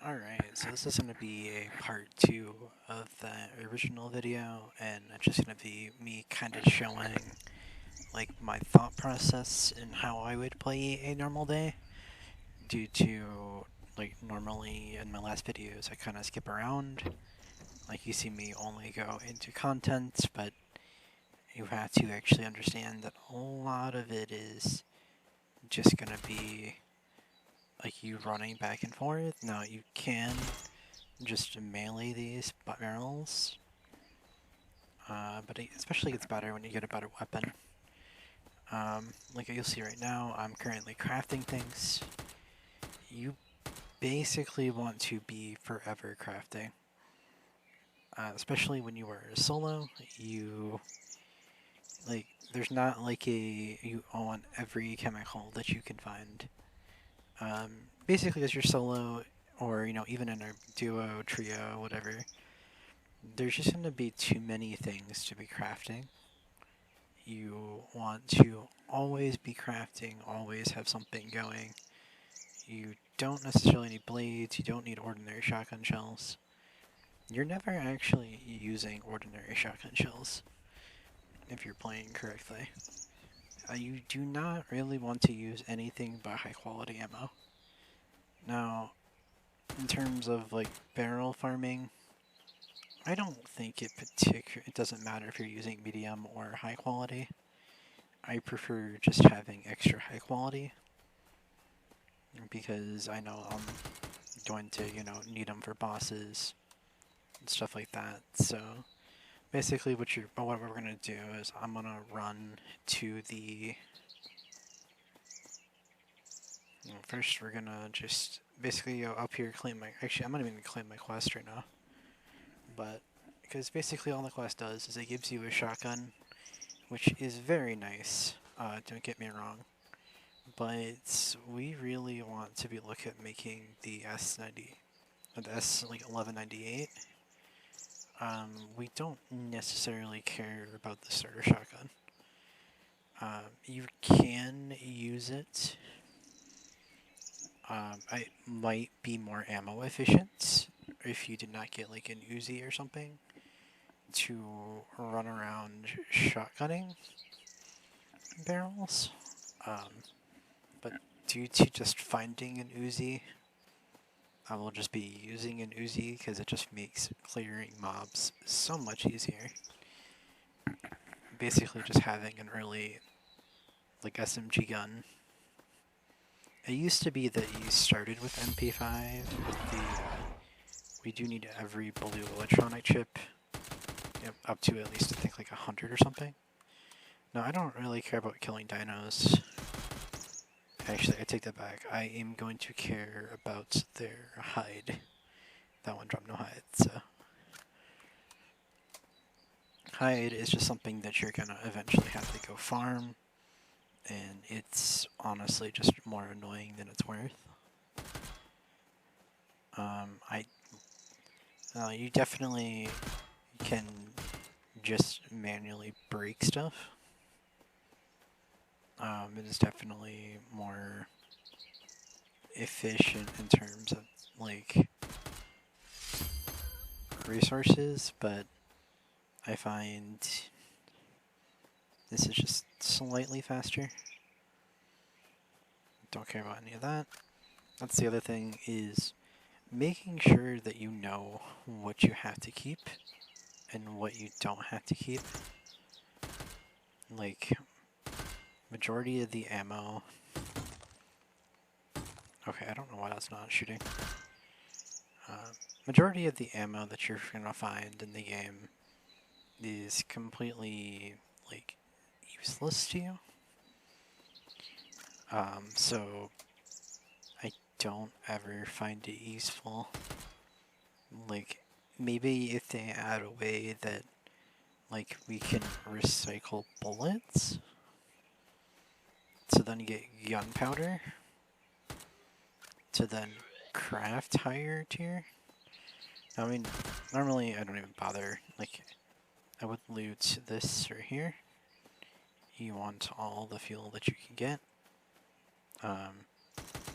Alright, so this is going to be a part 2 of the original video, and it's just going to be me kind of showing like my thought process and how I would play a normal day, due to like normally in my last videos I kind of skip around. Like you see me only go into content, but you have to actually understand that a lot of it is just going to be like you running back and forth. Now you can just melee these barrels, but it especially gets better when you get a better weapon. Like you'll see right now, I'm currently crafting things. You basically want to be forever crafting, especially when you are a solo. There's not like you own every chemical that you can find. Basically, as you're solo, or even in a duo, trio, whatever, there's just going to be too many things to be crafting. You want to always be crafting, always have something going. You don't necessarily need blades, you don't need ordinary shotgun shells. You're never actually using ordinary shotgun shells if you're playing correctly. You do not really want to use anything but high quality ammo. Now, in terms of like barrel farming, I don't think it doesn't matter if you're using medium or high quality. I prefer just having extra high quality, because I know I'm going to, need them for bosses and stuff like that. So basically what we're gonna do is I'm gonna run to the first we're gonna just basically go up here, claim my I'm not even gonna claim my quest right now. But because basically all the quest does is it gives you a shotgun, which is very nice, don't get me wrong. But we really want to be looking at making the S90, the S1198. We don't necessarily care about the starter shotgun. You can use it. It might be more ammo efficient if you did not get like an Uzi or something to run around shotgunning barrels. But due to just finding an Uzi, I will just be using an Uzi because it just makes clearing mobs so much easier. Basically just having an early like SMG gun. It used to be that you started with MP5 with the we do need every blue electronic chip, up to at least I think like 100 or something. No, I don't really care about killing dinos. Actually, I take that back. I am going to care about their hide. That one dropped no hide, so. Hide is just something that you're gonna eventually have to go farm, and it's honestly just more annoying than it's worth. You definitely can just manually break stuff. It is definitely more efficient in terms of like resources, but I find this is just slightly faster. Don't care about any of that. That's the other thing, is making sure that you know what you have to keep and what you don't have to keep. Like, majority of the ammo... Okay, I don't know why that's not shooting. Majority of the ammo that you're gonna find in the game is completely, like, useless to you. So I don't ever find it useful. Like, maybe if they add a way that, like, we can recycle bullets to then get gunpowder to then craft higher tier. I mean, normally I don't even bother. Like, I would loot this right here. You want all the fuel that you can get.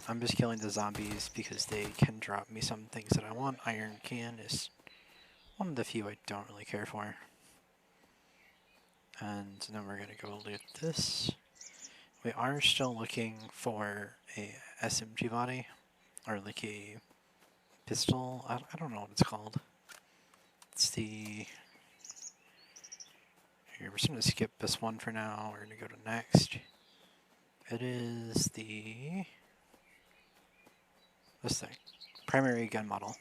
I'm just killing the zombies because they can drop me some things that I want. Iron can is one of the few I don't really care for. And then we're gonna go loot this. We are still looking for a SMG body, or like a pistol. I don't know what it's called. It's the... Here, we're just gonna skip this one for now. We're gonna go to next. It is the... this thing. Primary gun model.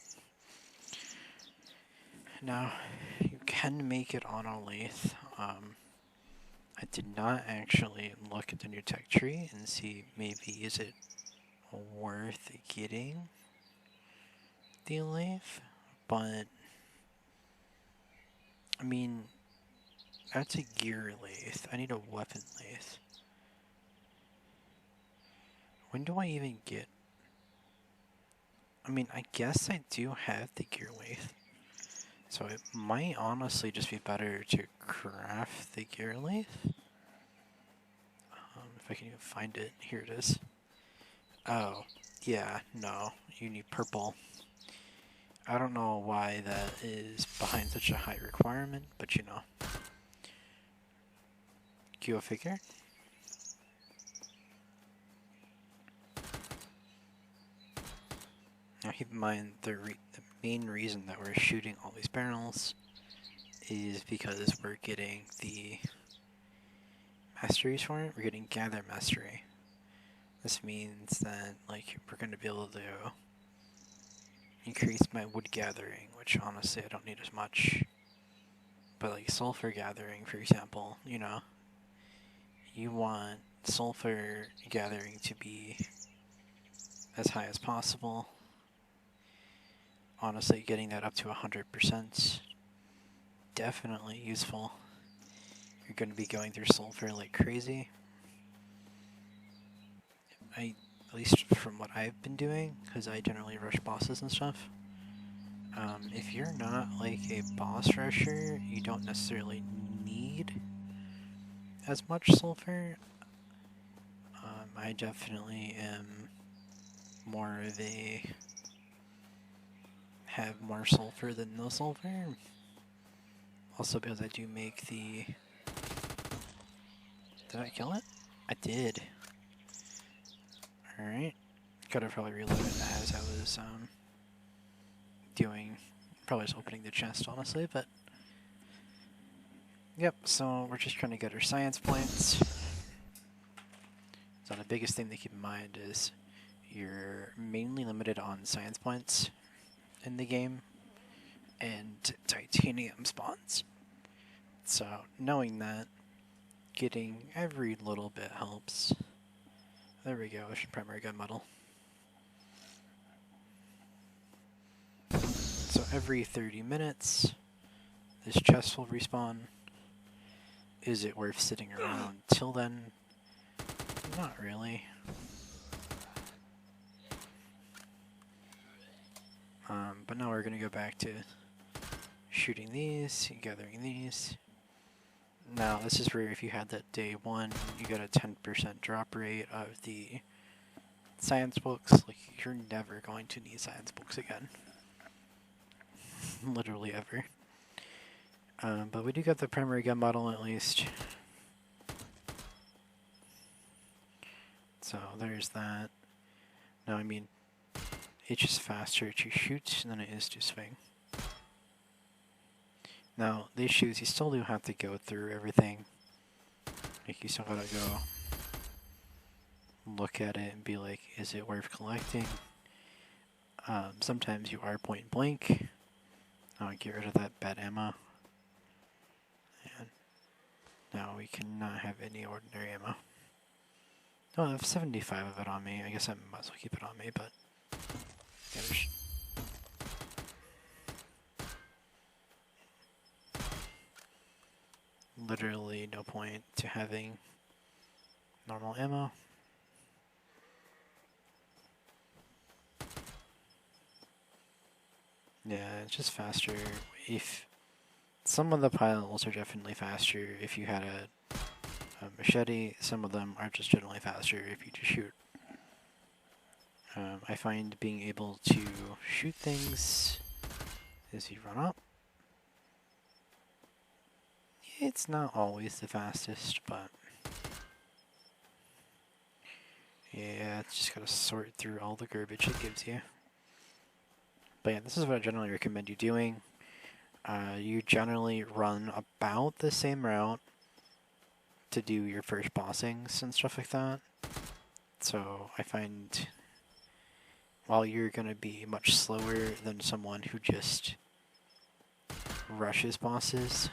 Now, you can make it on a lathe. I did not actually look at the new tech tree and see maybe is it worth getting the lathe, but I mean, that's a gear lathe. I need a weapon lathe. When do I even get... I mean, I guess I do have the gear lathe. So it might honestly just be better to craft the gear lathe. If I can even find it. Here it is. Oh, yeah, no. You need purple. I don't know why that is behind such a high requirement, but you know. Go figure. Now keep in mind the main reason that we're shooting all these barrels is because we're getting the masteries for it. We're getting gather mastery. This means that like we're going to be able to increase my wood gathering, which honestly I don't need as much. But like sulfur gathering, for example, you know, you want sulfur gathering to be as high as possible. Honestly, getting that up to 100% definitely useful. You're going to be going through sulfur like crazy. At least from what I've been doing, because I generally rush bosses and stuff. If you're not like a boss rusher, you don't necessarily need as much sulfur. I definitely am more of a have more sulfur than no sulfur. Also because I do make the... Did I kill it? I did. Alright. Could have probably reloaded as I was doing... Probably just opening the chest, honestly, but... Yep, so we're just trying to get our science points. So the biggest thing to keep in mind is you're mainly limited on science points in the game and titanium spawns. So knowing that, getting every little bit helps. There we go, primary gun model. So every 30 minutes, this chest will respawn. Is it worth sitting around till then? Not really. But now we're going to go back to shooting these, gathering these. Now this is where if you had that day one, you got a 10% drop rate of the science books. Like, you're never going to need science books again. Literally ever. But we do get the primary gun model at least. So there's that. Now, I mean, it's just faster to shoot than it is to swing. Now, these shoes, you still do have to go through everything. Like, you still gotta go look at it and be like, is it worth collecting? Sometimes you are point blank. Get rid of that bad ammo. And now we cannot have any ordinary ammo. No, I have 75 of it on me. I guess I might as well keep it on me, but... Yeah, there's... literally no point to having normal ammo. Yeah, it's just faster. If some of the piles are definitely faster if you had a machete, some of them are just generally faster if you just shoot. I find being able to shoot things as you run up, it's not always the fastest, but yeah, it's just gotta sort through all the garbage it gives you. But yeah, this is what I generally recommend you doing. You generally run about the same route to do your first bossings and stuff like that. So I find while you're going to be much slower than someone who just rushes bosses,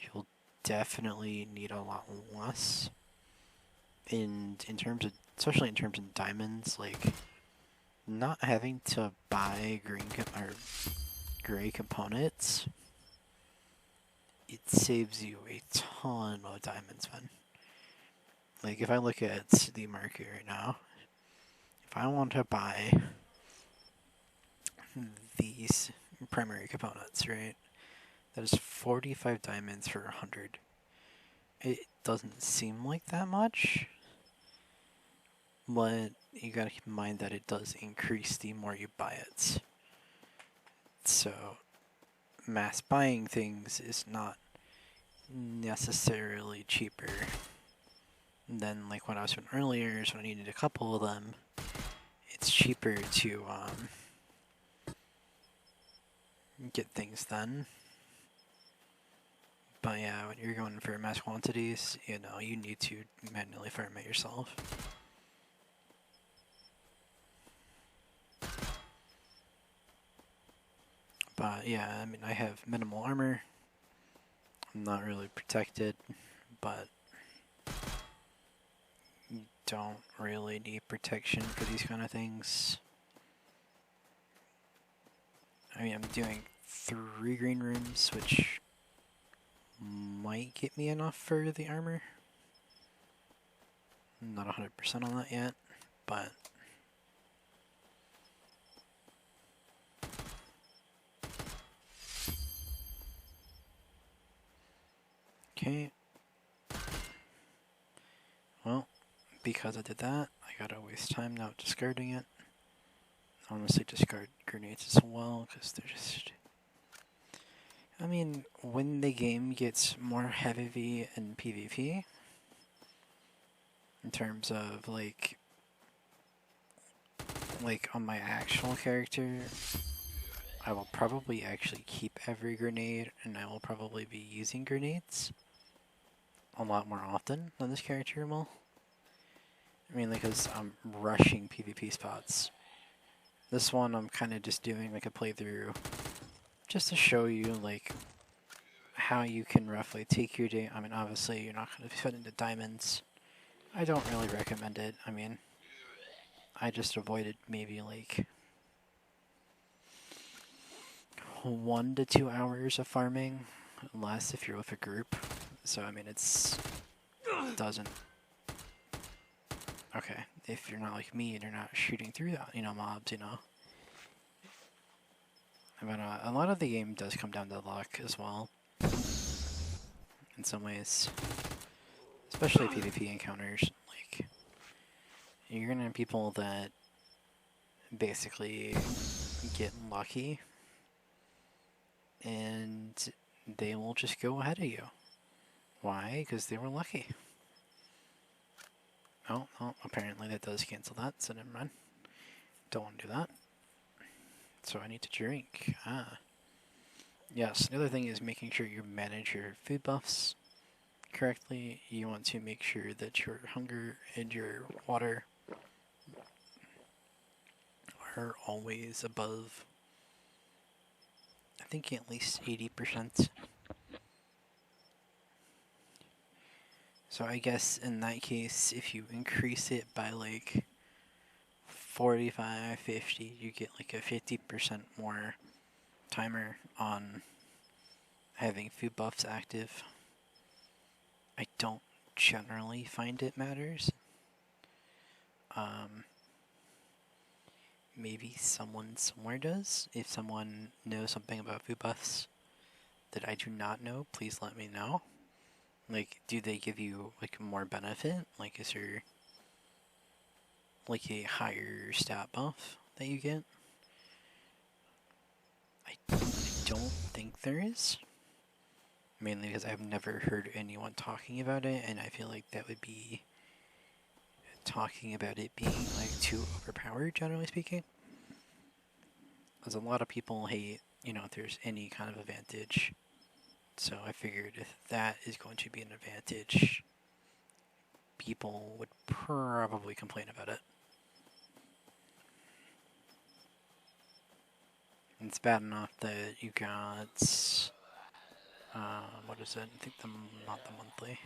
you'll definitely need a lot less. And in terms of, especially in terms of diamonds, like not having to buy or gray components, it saves you a ton of diamonds, man. Like if I look at the market right now, if I want to buy these primary components, right? That is 45 diamonds for 100. It doesn't seem like that much, but you gotta keep in mind that it does increase the more you buy it. So, mass buying things is not necessarily cheaper than like what I was doing earlier, so I needed a couple of them. It's cheaper to get things done. But yeah, when you're going for mass quantities, you know, you need to manually farm it yourself. But yeah, I mean, I have minimal armor. I'm not really protected, but you don't really need protection for these kind of things. I mean, I'm doing 3 green rooms, which might get me enough for the armor. I'm not 100% on that yet, but okay. Well, because I did that, I gotta waste time now discarding it. Honestly, discard grenades as well, because they're just... I mean, when the game gets more heavy in PvP, in terms of like on my actual character, I will probably actually keep every grenade, and I will probably be using grenades a lot more often than this character will. I mean, because I'm rushing PvP spots. This one I'm kind of just doing like a playthrough just to show you like how you can roughly take your day. I mean, obviously you're not going to fit into diamonds. I don't really recommend it. I mean, I just avoided maybe like 1 to 2 hours of farming, less if you're with a group. So I mean, it doesn't. Okay, if you're not like me and you're not shooting through that, you know, mobs, you know. I mean, a lot of the game does come down to luck as well. In some ways, especially PvP encounters, like you're gonna have people that basically get lucky and they will just go ahead of you. Why? Because they were lucky. Oh, apparently that does cancel that, so never mind. Don't want to do that. So I need to drink. Yes, the other thing is making sure you manage your food buffs correctly. You want to make sure that your hunger and your water are always above, I think, at least 80%. So I guess in that case, if you increase it by like 45, 50, you get like a 50% more timer on having food buffs active. I don't generally find it matters. Maybe someone somewhere does. If someone knows something about food buffs that I do not know, please let me know. Like, do they give you like more benefit? Like, is there like a higher stat buff that you get. I don't think there is. Mainly because I've never heard anyone talking about it, and I feel like that would be talking about it being like too overpowered, generally speaking. Because a lot of people hate, if there's any kind of advantage. So I figured if that is going to be an advantage, people would probably complain about it. It's bad enough that you got, what is it? I think not the monthly.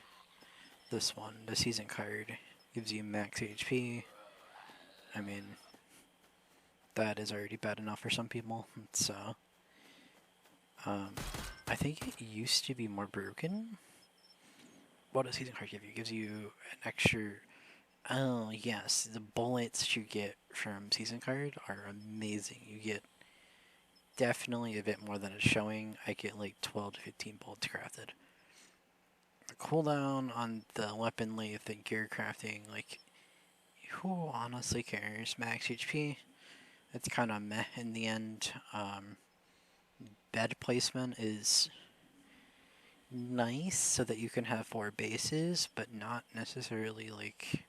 This one, the season card, gives you max HP. I mean, that is already bad enough for some people. So, I think it used to be more broken. What does season card give you? It gives you an extra. Oh yes, the bullets you get from season card are amazing. You get definitely a bit more than it's showing. I get like 12 to 15 bullets crafted. The cooldown on the weapon length and gear crafting, like, who honestly cares? Max HP, it's kind of meh in the end. Bed placement is nice so that you can have 4 bases, but not necessarily like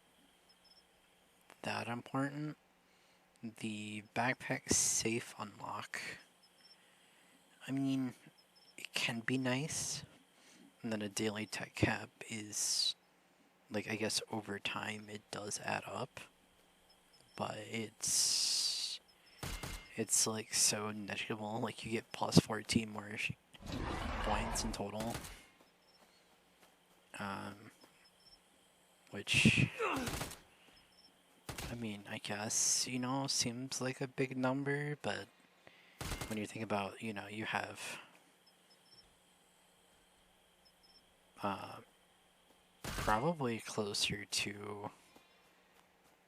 that important. The backpack safe unlock, I mean, it can be nice. And then a daily tech cap is, like, I guess over time it does add up. But it's like so negligible. Like, you get plus 14 more points in total. Which, I mean, I guess, seems like a big number, but when you think about, you have probably closer to,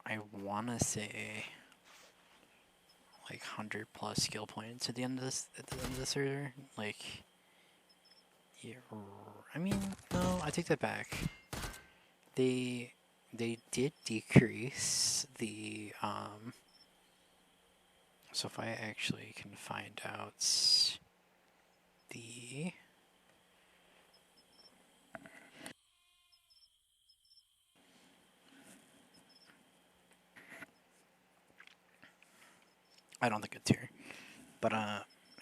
I want to say, like 100 plus skill points at the end of the server. Like, yeah, I mean, no, I take that back. They did decrease the so if I actually can find out the I don't think it's here. But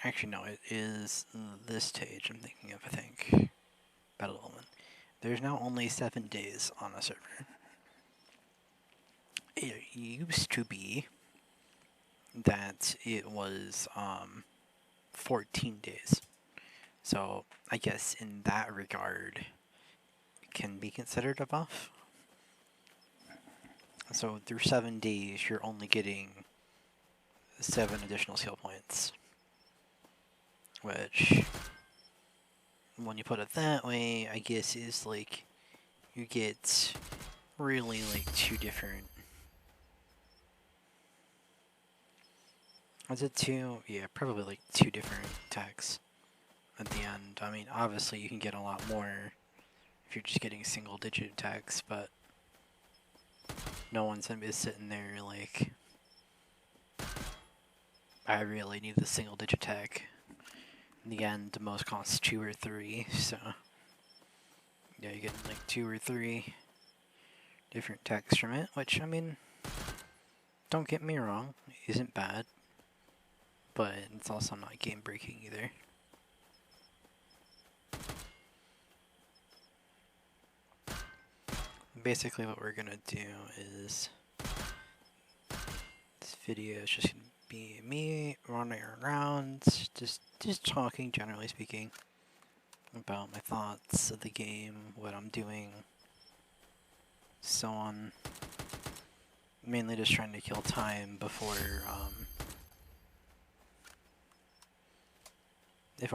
actually no, it is this stage I'm thinking of, I think. Battle Element. There's now only 7 days on a server. It used to be that it was 14 days. So I guess in that regard, it can be considered a buff. So through 7 days, you're only getting 7 additional skill points. Which, when you put it that way, I guess is like, you get really like 2 different. Was it 2? Yeah, probably like 2 different attacks at the end. I mean, obviously you can get a lot more if you're just getting single digit attacks, but no one's gonna be sitting there like, I really need the single digit attack. In the end, the most costs 2 or 3, so yeah, you're getting like 2 or 3 different attacks from it, which, I mean, don't get me wrong, isn't bad, but it's also not game breaking either. Basically what we're gonna do is, this video is just gonna be me running around, just talking, generally speaking, about my thoughts of the game, what I'm doing, so on. Mainly just trying to kill time before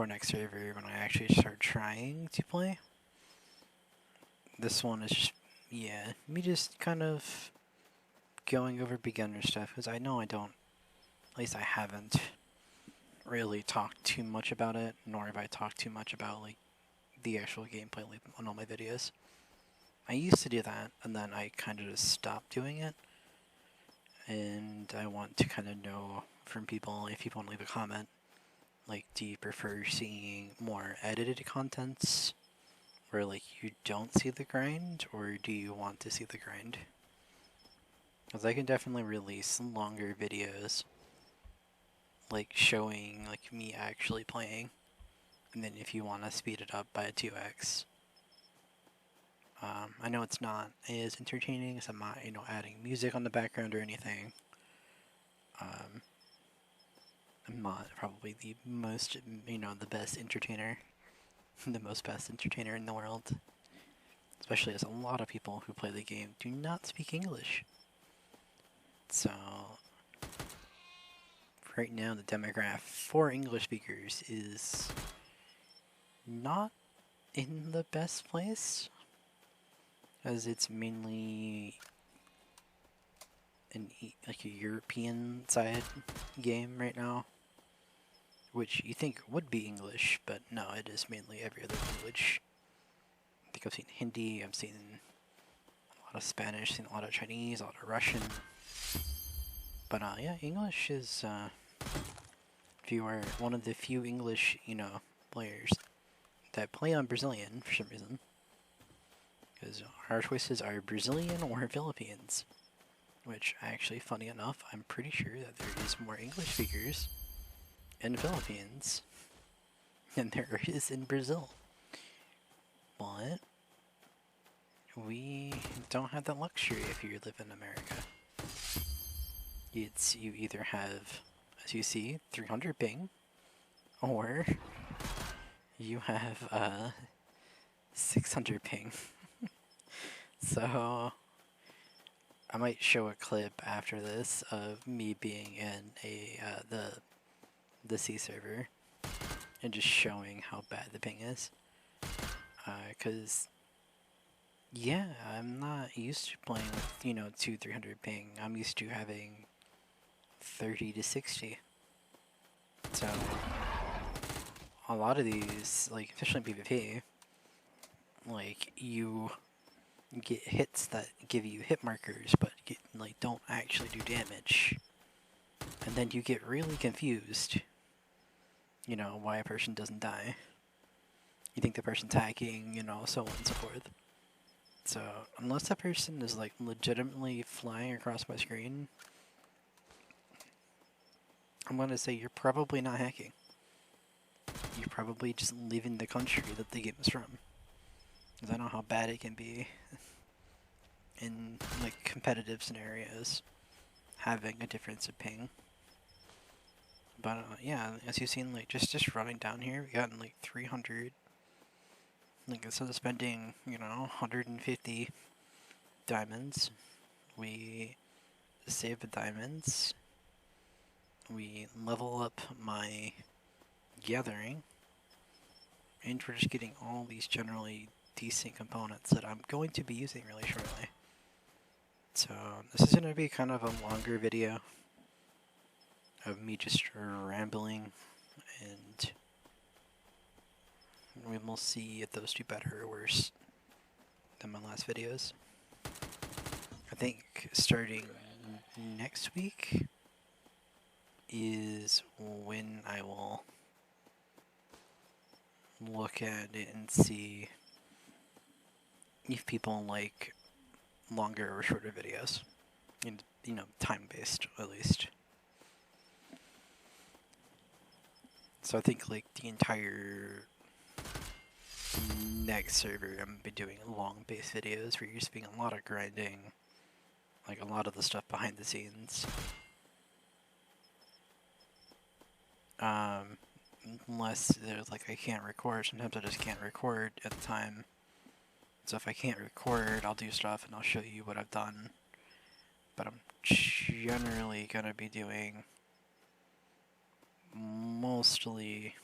next server when I actually start trying to play. This one is just, yeah, me just kind of going over beginner stuff, because I know I don't, at least I haven't really talked too much about it, nor have I talked too much about like the actual gameplay on all my videos. I used to do that, and then I kind of just stopped doing it. and I want to kind of know from people, if people want to leave a comment, like, do you prefer seeing more edited contents where, like, you don't see the grind, or do you want to see the grind? Because I can definitely release longer videos, like, showing, like, me actually playing, and then if you want to speed it up by a 2x. I know it's not as entertaining, so I'm not, adding music on the background or anything. I'm not probably the most, the best entertainer, the most best entertainer in the world. Especially as a lot of people who play the game do not speak English. So, right now the demographic for English speakers is not in the best place, as it's mainly like a European side game right now, which you think would be English, but no, it is mainly every other language. I think I've seen Hindi, I've seen a lot of Spanish, seen a lot of Chinese, a lot of Russian. But yeah, English is, if you are one of the few English, players that play on Brazilian for some reason, because our choices are Brazilian or Philippines. Which, actually, funny enough, I'm pretty sure that there is more English speakers in the Philippines than there is in Brazil. But we don't have that luxury if you live in America. You either have, as you see, 300 ping, or you have 600 ping. So I might show a clip after this of me being in the C server and just showing how bad the ping is. Cause yeah, I'm not used to playing with 200-300 ping. I'm used to having 30 to 60. So a lot of these, like especially in PvP, like you get hits that give you hit markers, but don't actually do damage, and then you get really confused. Why a person doesn't die. You think the person's hacking, so on and so forth. So unless that person is like legitimately flying across my screen, I'm gonna say you're probably not hacking. You're probably just leaving the country that the game is from. Because I know how bad it can be in like competitive scenarios, having a difference of ping. But yeah, as you've seen, like just running down here, we got like 300. Like instead of spending 150 diamonds, we save the diamonds. We level up my gathering, and we're just getting all these generally decent components that I'm going to be using really shortly. So this is going to be kind of a longer video of me just rambling, and we will see if those do better or worse than my last videos. I think starting next week is when I will look at it and see if people like longer or shorter videos, and time-based at least. So I think like the entire next server I'm gonna be doing long-based videos where you're just being a lot of grinding, like a lot of the stuff behind the scenes. Unless there's like I can't record, sometimes I just can't record at the time. So if I can't record, I'll do stuff and I'll show you what I've done. But I'm generally gonna be doing mostly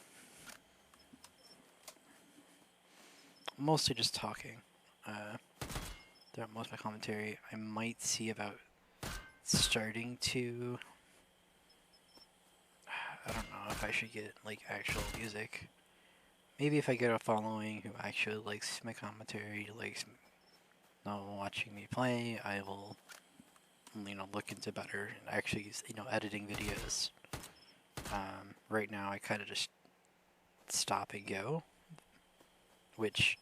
just talking. Throughout most of my commentary, I might see about starting to. I don't know if I should get like actual music. Maybe if I get a following who actually likes my commentary, likes watching me play, I will look into better and actually, editing videos. Right now, I kind of just stop and go, which,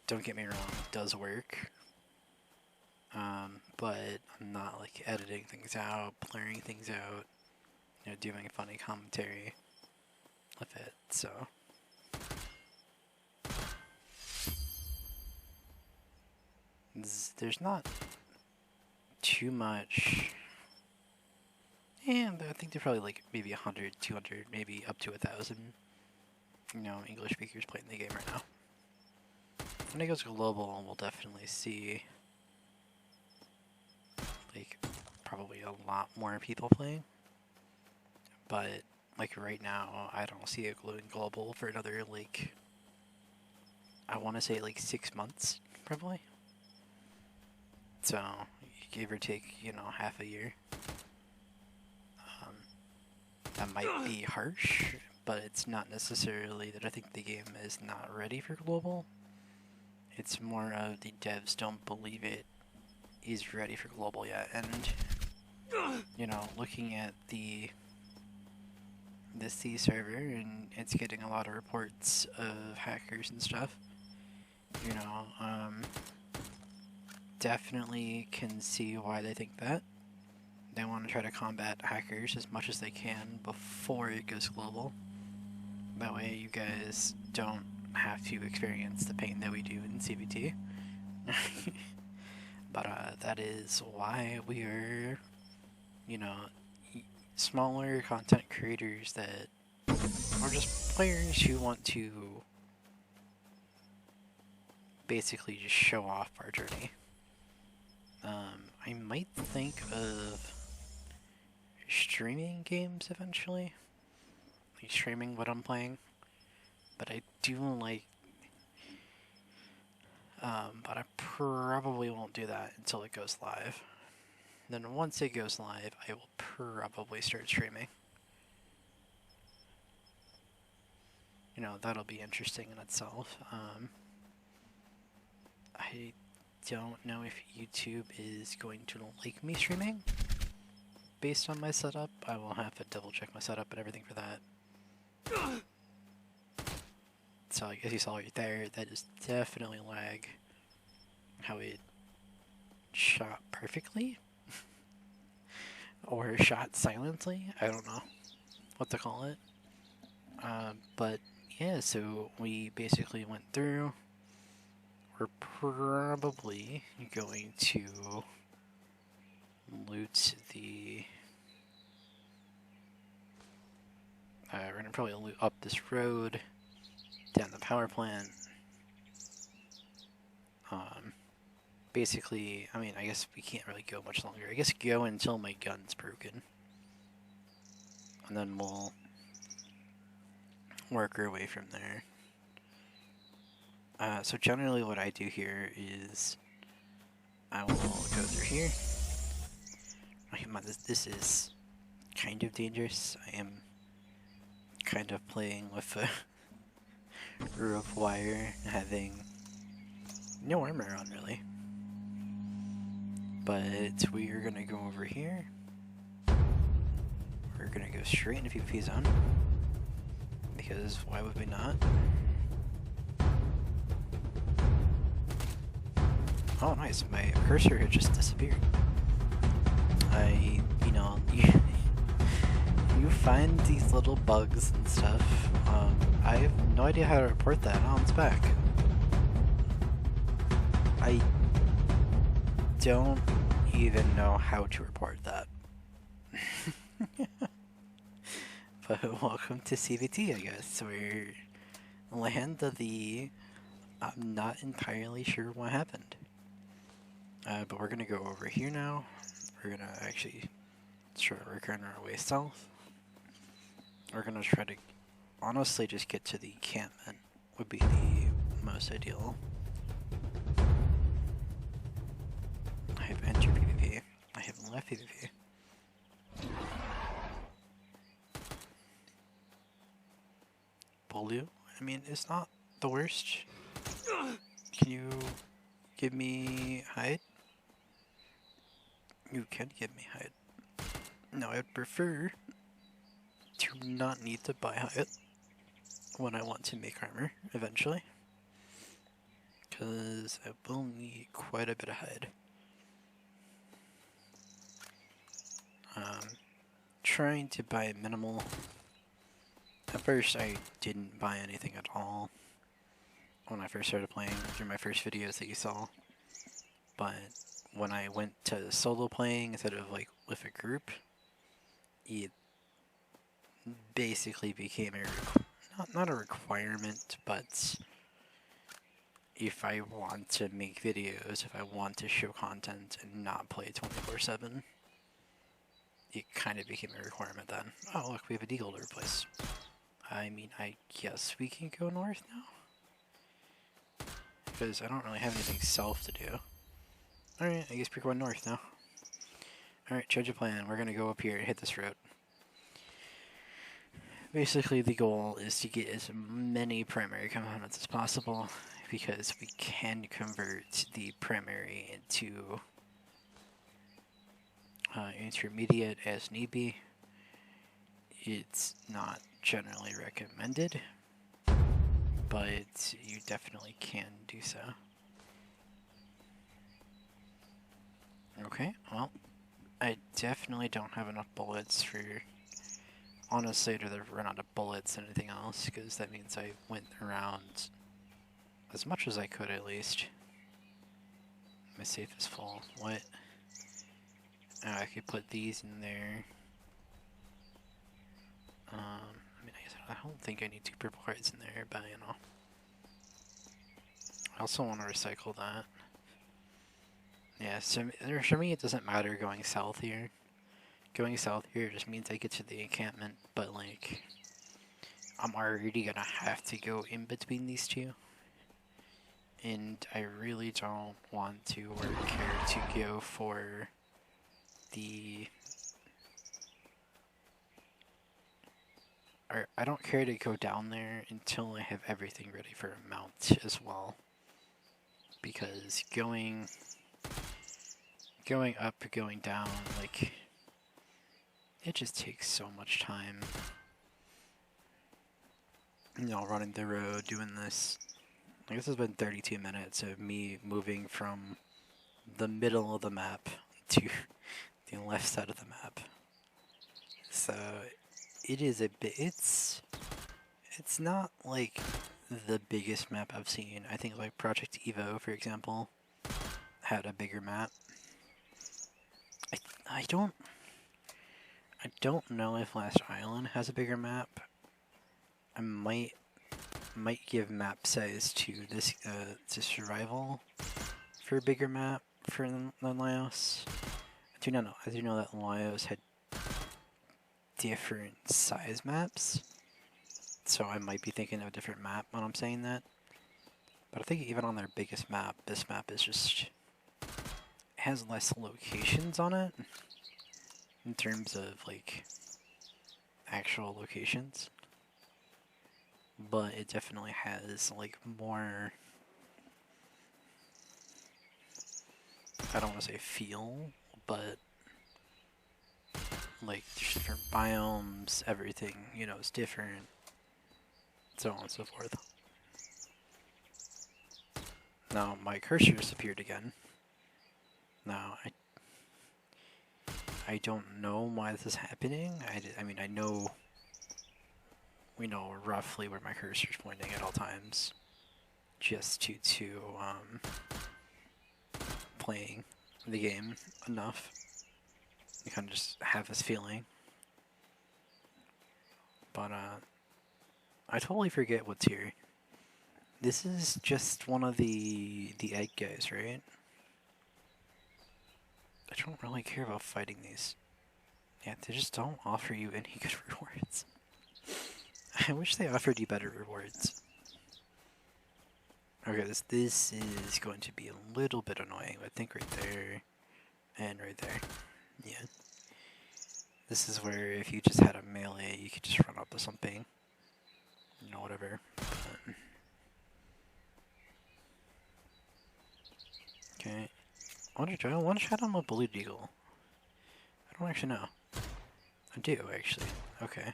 don't get me wrong, does work. But I'm not like editing things out, blurring things out, doing funny commentary with it. So there's not too much. And I think there's probably like maybe 100, 200, maybe up to 1,000, English speakers playing the game right now. When it goes global, we'll definitely see like probably a lot more people playing. But like right now, I don't see it going global for another like, I want to say like 6 months probably. So give or take, half a year. That might be harsh, but it's not necessarily that I think the game is not ready for global. It's more of the devs don't believe it is ready for global yet. And, looking at the C server, and it's getting a lot of reports of hackers and stuff. Definitely can see why they think that. They want to try to combat hackers as much as they can before it goes global. That way you guys don't have to experience the pain that we do in CVT. But that is why we are, smaller content creators that are just players who want to basically just show off our journey. I might think of streaming games eventually, like streaming what I'm playing, but I do like, but I probably won't do that until it goes live. Then once it goes live, I will probably start streaming. That'll be interesting in itself. I don't know if YouTube is going to like me streaming based on my setup. I will have to double check my setup and everything for that. So as you saw right there, that is definitely lag. How it shot perfectly or shot silently. I don't know what to call it. But yeah, so we basically went through. We're probably going to loot the... we're going to probably loot up this road, down the power plant. Basically, I mean, I guess we can't really go much longer. I guess go until my gun's broken. And then we'll work our way from there. So generally what I do here is I will go through here. Oh, come on, this is kind of dangerous. I am kind of playing with a rope wire, having no armor on really. But we are gonna go over here. We're gonna go straight into PvP zone. Because why would we not? Oh, nice. My cursor had just disappeared. You find these little bugs and stuff. I have no idea how to report that. Oh, it's back. I don't even know how to report that. But welcome to CVT, I guess. We're land of the... I'm not entirely sure what happened. But we're gonna go over here now. We're gonna actually start working our way south. We're gonna try to honestly just get to the encampment would be the most ideal. I have entered PvP. I have left PvP. Blue? I mean, it's not the worst. Can you give me hide? You can give me hide. No, I'd prefer to not need to buy hide when I want to make armor eventually, because I will need quite a bit of hide. Trying to buy minimal. At first, I didn't buy anything at all when I first started playing through my first videos that you saw. But when I went to solo playing instead of like with a group, it basically became not a requirement, but if I want to make videos, if I want to show content and not play 24/7, it kind of became a requirement then. Oh look, we have a deagle to replace. I mean, I guess we can go north now? Because I don't really have anything south to do. Alright, I guess we're going north now. Alright, change of plan. We're gonna go up here and hit this road. Basically, the goal is to get as many primary components as possible, because we can convert the primary into intermediate as need be. It's not generally recommended, but you definitely can do so. Okay, well, I definitely don't have enough bullets for, honestly, I'd rather run out of bullets than anything else, because that means I went around as much as I could at least. My safe is full. What? Oh, I could put these in there. I mean, I guess I don't think I need 2 purple hearts in there, but you know. I also want to recycle that. Yeah, so for me it doesn't matter going south here. Going south here just means I get to the encampment, but like, I'm already gonna have to go in between these two. And I really don't want to or care to go for the... Or I don't care to go down there until I have everything ready for a mount as well. Because going up, going down, like, it just takes so much time. You know, running the road, doing this. I guess it's been 32 minutes of me moving from the middle of the map to the left side of the map. So it is a bit, it's not like the biggest map I've seen. I think like Project Evo, for example, had a bigger map. I don't know if Last Island has a bigger map. I might give map size to this to Survival for a bigger map than Laos. I do know that Laos had different size maps, so I might be thinking of a different map when I'm saying that. But I think even on their biggest map, this map is just has less locations on it in terms of like actual locations, but it definitely has like more, I don't want to say feel, but like there's different biomes, everything, you know, is different, so on and so forth. Now my cursor disappeared again. Now I don't know why this is happening. I mean, I know, we know roughly where my cursor is pointing at all times, just due to playing the game enough. You kind of just have this feeling. But I totally forget what's here. This is just one of the egg guys, right? I don't really care about fighting these. Yeah, they just don't offer you any good rewards. I wish they offered you better rewards. Okay, this is going to be a little bit annoying. I think right there and right there. Yeah. This is where if you just had a melee, you could just run up to something. You know, whatever. But okay. Do I one shot on a blue deagle? don't actually know. I do, actually. Okay.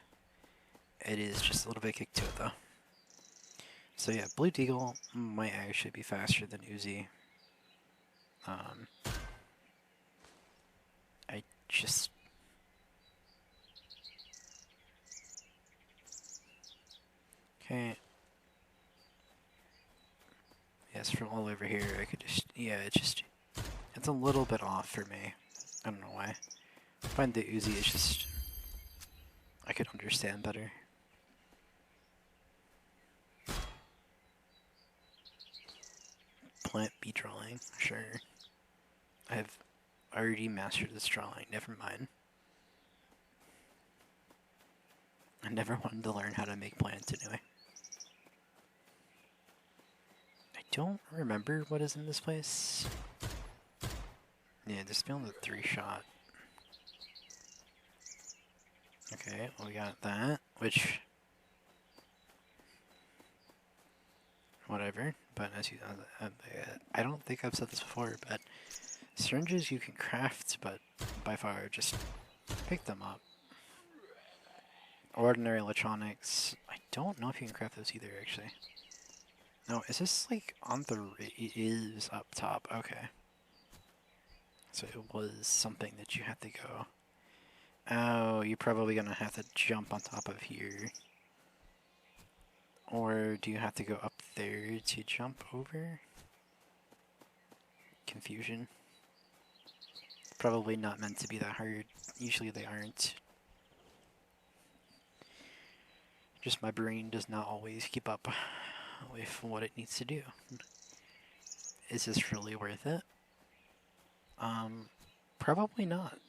It is just a little bit kick to it, though. So yeah, Blue Deagle might actually be faster than Uzi. I just... Okay. Yes, from all over here, I could just... Yeah, it's a little bit off for me. I don't know why. I find the Uzi is just... I could understand better. Plant bee drawing, sure. I've already mastered this drawing, never mind. I never wanted to learn how to make plants anyway. I don't remember what is in this place. Yeah, just beyond the 3-shot. Okay, well, we got that, which... Whatever, but as you... I don't think I've said this before, but syringes you can craft, but by far just pick them up. Ordinary electronics, I don't know if you can craft those either, actually. No, is this like on the... It is up top, okay. So it was something that you had to go... Oh, you're probably gonna have to jump on top of here. Or do you have to go up there to jump over? Confusion. Probably not meant to be that hard. Usually they aren't. Just my brain does not always keep up with what it needs to do. Is this really worth it? Probably not.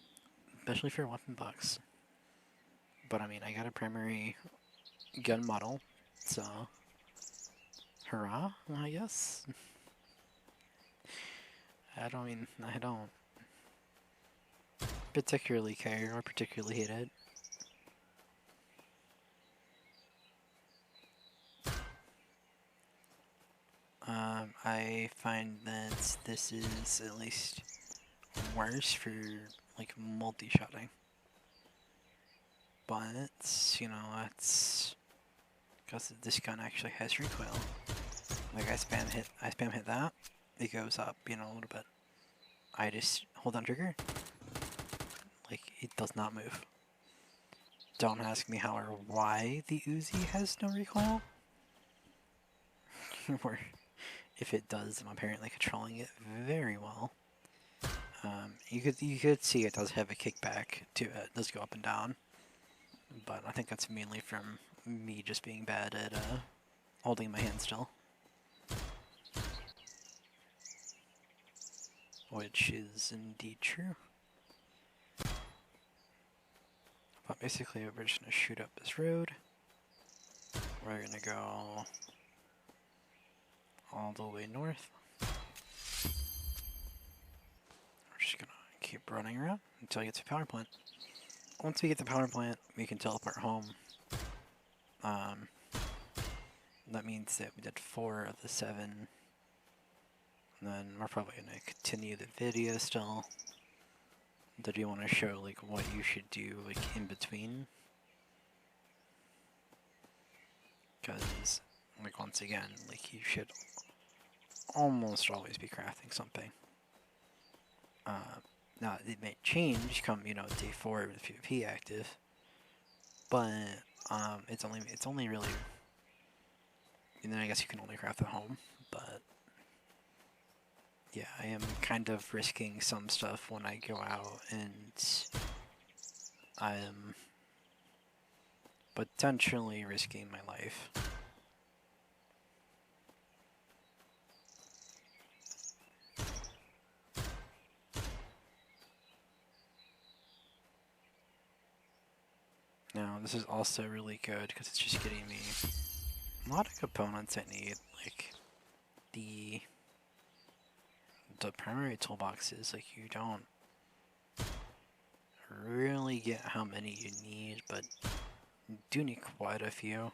Especially for weapon box. But I mean, I got a primary gun model, so hurrah, I guess. I don't particularly care or particularly hate it. I find that this is at least worse for like multi-shotting. But you know, it's because this gun actually has recoil. Like I spam hit that, it goes up, you know, a little bit. I just hold down trigger, like it does not move. Don't ask me how or why the Uzi has no recoil. Or if it does, I'm apparently controlling it very well. You could see it does have a kickback to it. It does go up and down, but I think that's mainly from me just being bad at holding my hand still, which is indeed true. But basically, we're just gonna shoot up this road. We're gonna go all the way north. We're just gonna keep running around until we get to the power plant. Once we get the power plant, we can teleport home. That means that we did 4 of the 7. And then we're probably gonna continue the video still. Did you want to show like what you should do like in between? Because like once again, like you should almost always be crafting something. Now it may change come, you know, day 4 with PvP active, but it's only really, and then I guess you can only craft at home. But yeah, I am kind of risking some stuff when I go out, and I am potentially risking my life. Now, this is also really good because it's just getting me a lot of components I need, like the primary toolboxes. Like you don't really get how many you need, but you do need quite a few.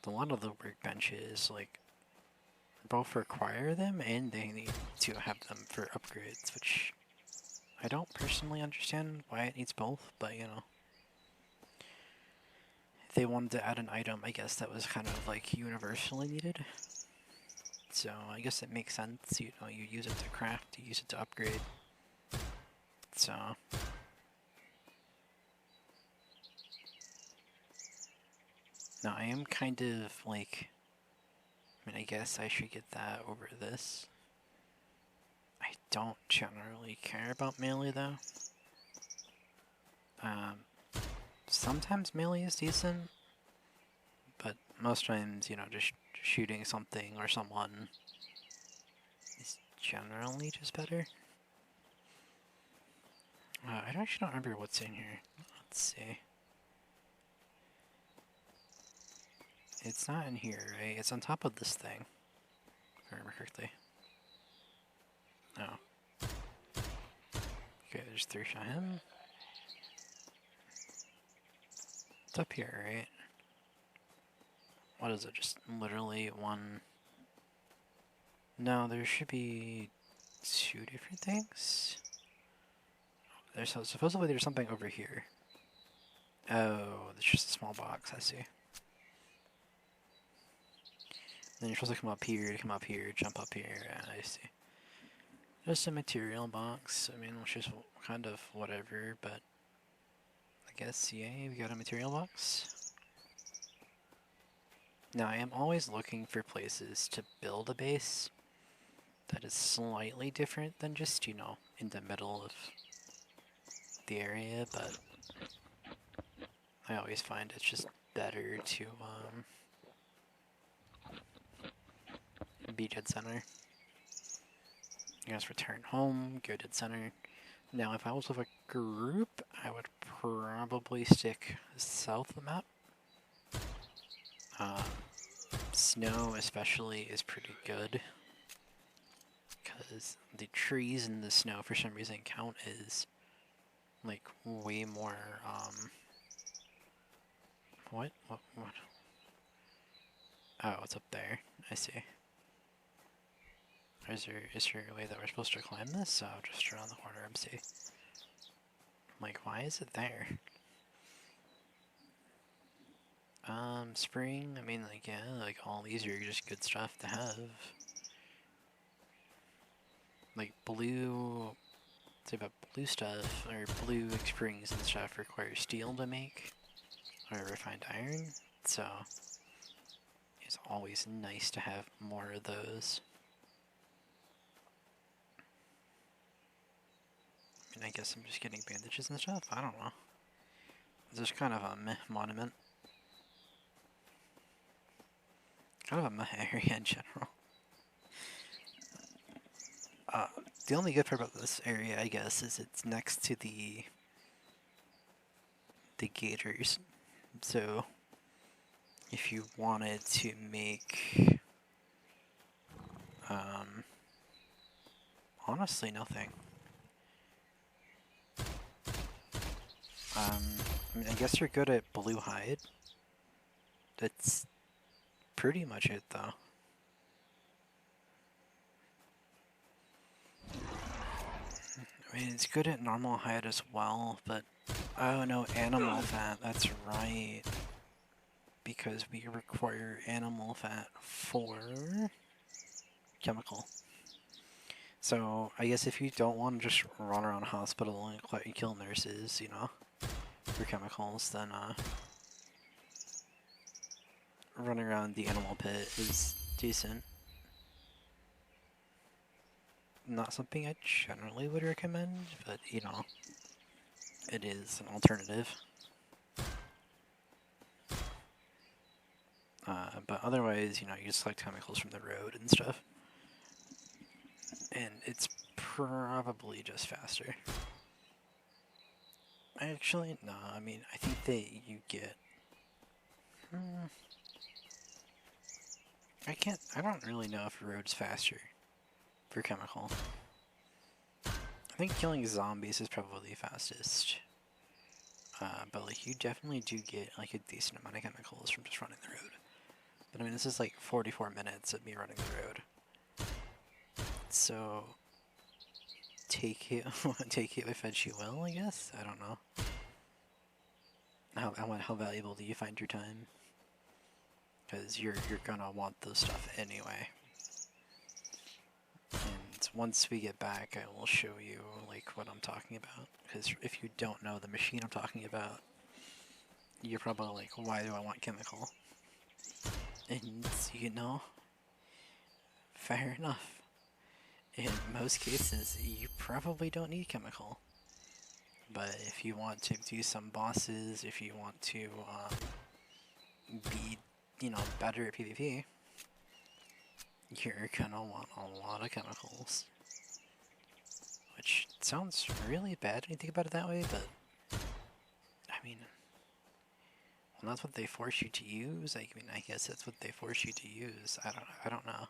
A lot of the workbenches, like, both require them and they need to have them for upgrades, which I don't personally understand why it needs both, but you know. If they wanted to add an item, I guess that was kind of like universally needed. So I guess it makes sense, you know, you use it to craft, you use it to upgrade. So now I am kind of like, I mean, I guess I should get that over this. I don't generally care about melee though. Sometimes melee is decent, but most times, you know, just shooting something or someone is generally just better. I actually don't remember what's in here. Let's see. It's not in here, right? It's on top of this thing, if I remember correctly. Oh. Okay, there's 3 shot him. It's up here, right? What is it? Just literally one... No, there should be 2 different things. There's supposedly there's something over here. Oh, it's just a small box, I see. Then you're supposed to come up here, jump up here, I see. Just a material box, I mean, which is kind of whatever, but I guess, yay, we got a material box. Now, I am always looking for places to build a base that is slightly different than just, you know, in the middle of the area, but I always find it's just better to be dead center. You guys return home, go dead center. Now, if I was with a group, I would probably stick south of the map. Snow especially is pretty good, because the trees in the snow for some reason count as like way more what? Oh, it's up there. I see. Is there a way that we're supposed to climb this? Oh, just around the corner and see. Like, why is it there? Spring, I mean, like, yeah, like, all these are just good stuff to have. Like, blue, say about blue stuff, or blue springs and stuff require steel to make, or refined iron, so it's always nice to have more of those. I mean, I guess I'm just getting bandages and stuff, I don't know. It's just kind of a meh monument. Kind of a meh area in general. The only good part about this area, I guess, is it's next to the gators. So, if you wanted to make, honestly, nothing. I mean, I guess you're good at blue hide. That's pretty much it, though. I mean, it's good at normal hide as well, but... Oh, no, animal fat, that's right. Because we require animal fat for chemical. So, I guess if you don't want to just run around a hospital and kill nurses, you know, for chemicals, then, running around the animal pit is decent. Not something I generally would recommend, but, you know, it is an alternative. But otherwise, you know, you just select chemicals from the road and stuff. And it's probably just faster. Actually, no, I mean, I think that you get... I don't really know if road's faster for chemical. I think killing zombies is probably the fastest. But like, you definitely do get like a decent amount of chemicals from just running the road. But I mean, this is like 44 minutes of me running the road. So take it take it if you will, I guess. I don't know. How valuable do you find your time? Because you're gonna want this stuff anyway. And once we get back, I will show you like what I'm talking about. Because if you don't know the machine I'm talking about, you're probably like, why do I want chemical? And you know, fair enough. In most cases, you probably don't need chemical. But if you want to do some bosses, if you want to be, you know, better at PvP, you're gonna want a lot of chemicals. Which sounds really bad when you think about it that way, but I mean, well, that's what they force you to use. I mean, I guess that's what they force you to use. I don't know.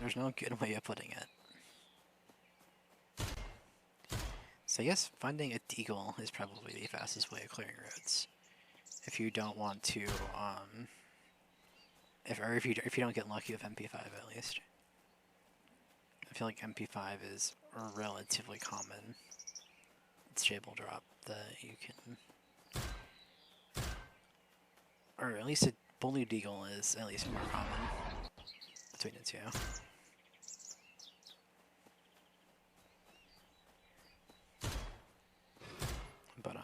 There's no good way of putting it. So I guess finding a deagle is probably the fastest way of clearing roads. If you don't want to, if you don't get lucky with MP5 at least. I feel like MP5 is relatively common. Stable drop that you can, or at least a bully deagle is at least more common between the two. But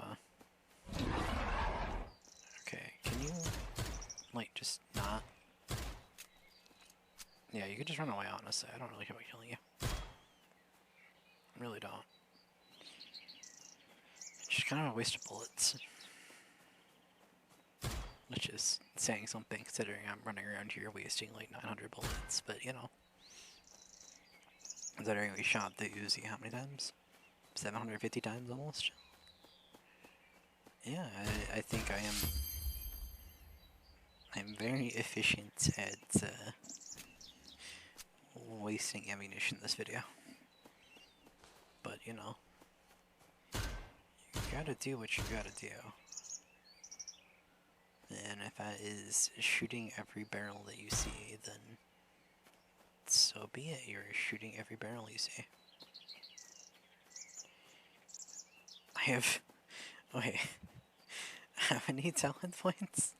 okay, can you like just not? Yeah, you could just run away. Honestly, I don't really care about killing you. I really don't. It's just kind of a waste of bullets. Which is saying something considering I'm running around here wasting like 900 bullets, but you know. Considering we shot the Uzi how many times? 750 times almost? Yeah, I think I'm very efficient at wasting ammunition in this video. But you know, you gotta do what you gotta do. And if that is shooting every barrel that you see, then so be it. You're shooting every barrel you see. I have... Wait. How many talent points?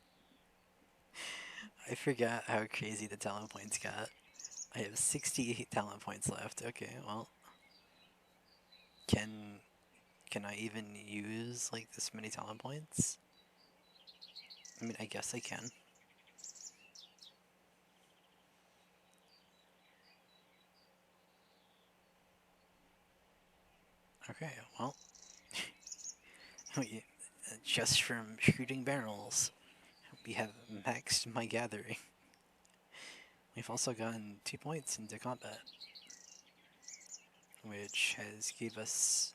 I forgot how crazy the talent points got. I have 68 talent points left. Okay, well... Can I even use, like, this many talent points? I mean, I guess I can. Okay, well... just from shooting barrels, we have maxed my gathering. We've also gotten 2 points into combat, which has gave us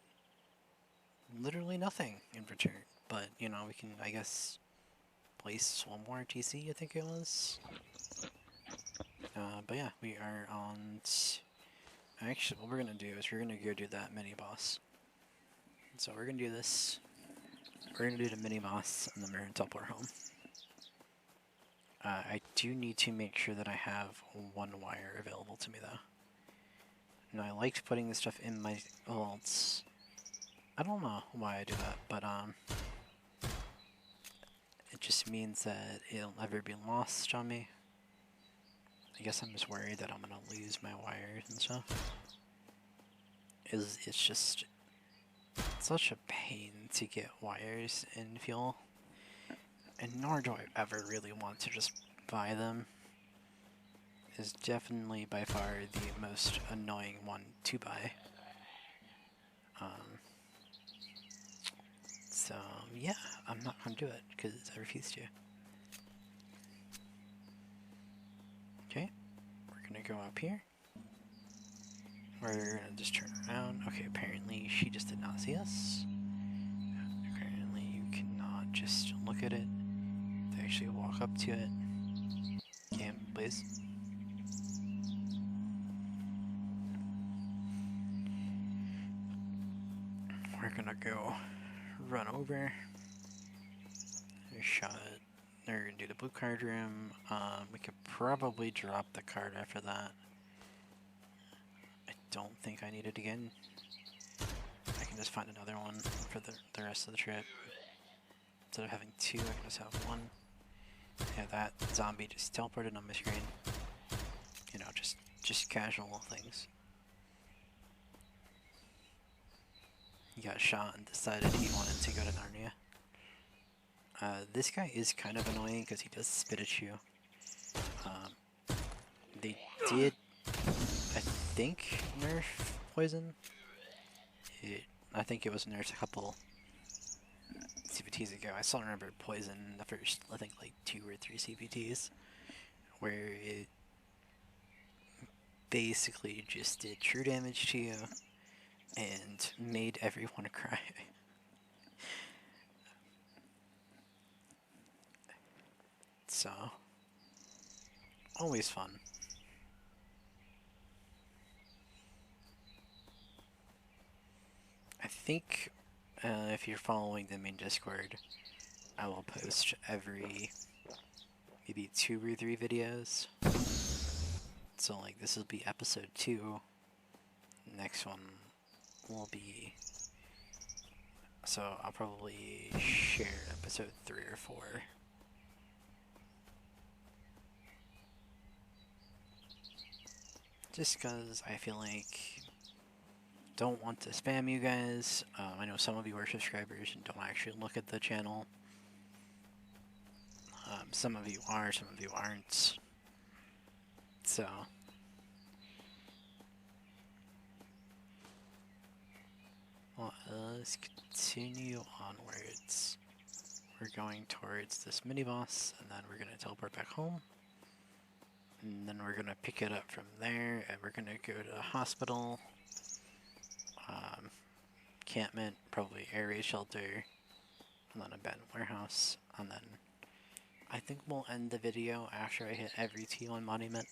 literally nothing in return. But, you know, we can, I guess, place one more TC, I think it was. But yeah, we are on... Actually, what we're going to do is we're going to go do that mini-boss. So we're going to do this. We're going to do the mini-boss, and then we're going to teleport home. I do need to make sure that I have one wire available to me, though. Now, I liked putting this stuff in my vaults. I don't know why I do that, but it just means that it'll never be lost on me. I guess I'm just worried that I'm gonna lose my wires and stuff. It's just such a pain to get wires in fuel, and nor do I ever really want to just buy them. Is definitely by far the most annoying one to buy. So yeah, I'm not gonna do it because I refuse to. Okay, we're gonna go up here. We're gonna just turn around. Okay, apparently she just did not see us. Apparently you cannot just look at it. To actually walk up to it. Cam, please. We're gonna go run over. Shot. We're gonna do the blue card room. We could probably drop the card after that. I don't think I need it again. I can just find another one for the rest of the trip. Instead of having two, I can just have one. Yeah, that zombie just teleported on my screen. You know, just casual things. He got shot and decided he wanted to go to Narnia. This guy is kind of annoying because he does spit at you. They did, I think, nerf poison. I think it was nerfed a couple CPTs ago. I still remember poison the first, I think, like 2 or 3 CPTs, where it basically just did true damage to you and made everyone cry. So, always fun. I think if you're following the main Discord, I will post every maybe 2 or 3 videos. So like this will be episode 2. Next one will be, so I'll probably share episode 3 or 4. Just because I feel like don't want to spam you guys. I know some of you are subscribers and don't actually look at the channel. Some of you are, some of you aren't. So well, let's continue onwards. We're going towards this mini boss, and then we're gonna teleport back home. And then we're gonna pick it up from there, and we're gonna go to the hospital, encampment, probably air raid shelter, and then abandoned warehouse, and then I think we'll end the video after I hit every T1 monument,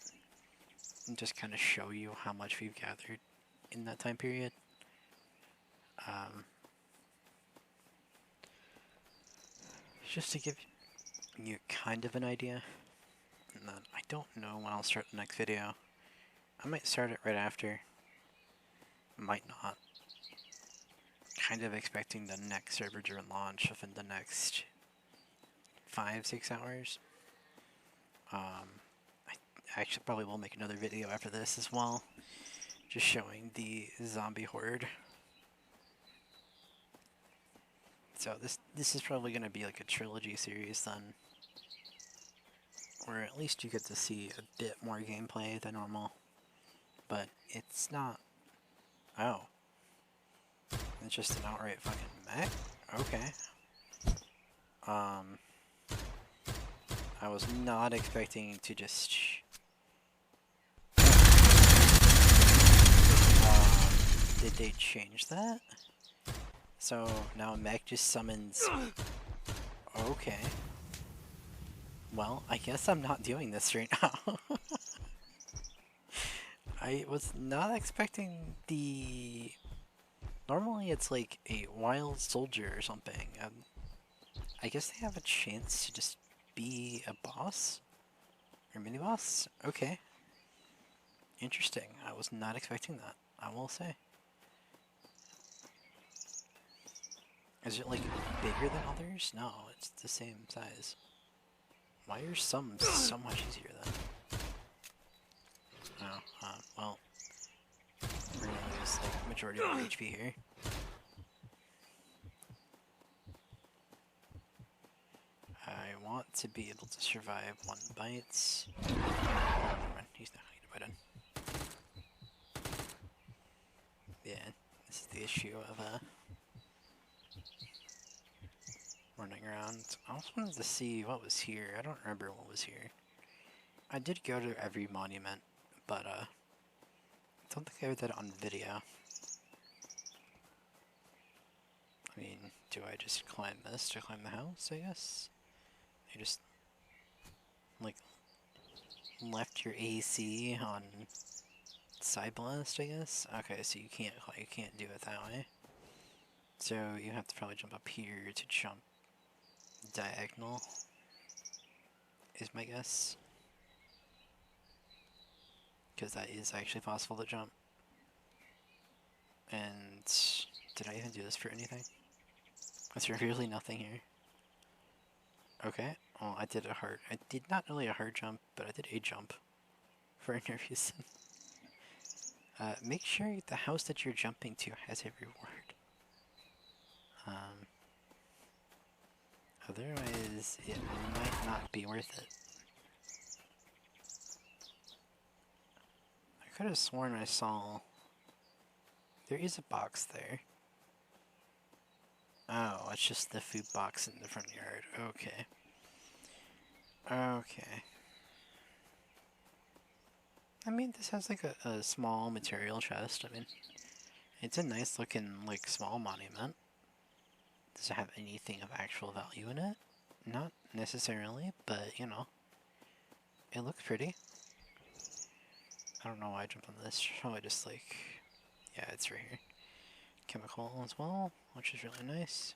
and just kind of show you how much we've gathered in that time period. Just to give you kind of an idea. And then I don't know when I'll start the next video. I might start it right after. Might not. Kind of expecting the next server-driven launch within the next 5-6 hours. I actually probably will make another video after this as well, just showing the zombie horde. So this is probably going to be like a trilogy series then, or at least you get to see a bit more gameplay than normal, but it's not. Oh, it's just an outright fucking mech? Okay. I was not expecting to just did they change that? So now mech just summons. Okay. Well, I guess I'm not doing this right now. I was not expecting the. Normally it's like a wild soldier or something. I guess they have a chance to just be a boss? Or mini boss? Okay. Interesting. I was not expecting that, I will say. Is it like bigger than others? No, it's the same size. Why are some so much easier then? Oh, well, we're gonna lose like majority of our HP here. I want to be able to survive 1 bite. Oh, never mind, he's not gonna get a bite in. Yeah, this is the issue of running around. I also wanted to see what was here. I don't remember what was here. I did go to every monument, but I don't think I did that on video. I mean, do I just climb this to climb the house, I guess? You just, like, left your AC on side blast, I guess? Okay, so you can't do it that way. So you have to probably jump up here to jump diagonal, is my guess. Because that is actually possible to jump. And did I even do this for anything? Is there really nothing here? Okay, well I did not really a hard jump, but I did a jump for any reason. Make sure the house that you're jumping to has a reward. Otherwise it might not be worth it. I could have sworn I saw... There is a box there. Oh, it's just the food box in the front yard. Okay. Okay. I mean, this has like a small material chest. I mean, it's a nice looking, like, small monument. Does it have anything of actual value in it? Not necessarily, but, you know, it looks pretty. I don't know why I jumped on this. Probably just like, yeah, it's right here. Chemical as well, which is really nice.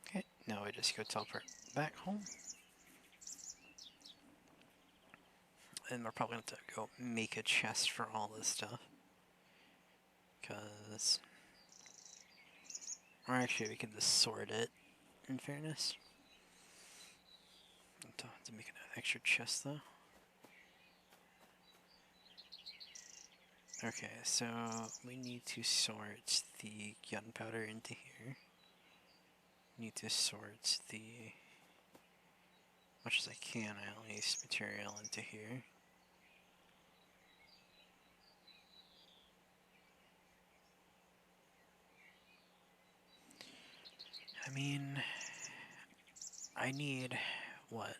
Okay, now I just go teleport back home. And we're probably going to have to go make a chest for all this stuff. Because... Or actually, we can just sort it, in fairness. To make an extra chest, though. Okay, so we need to sort the gunpowder into here. Need to sort the... much as I can, at least, material into here. I mean, I need, what,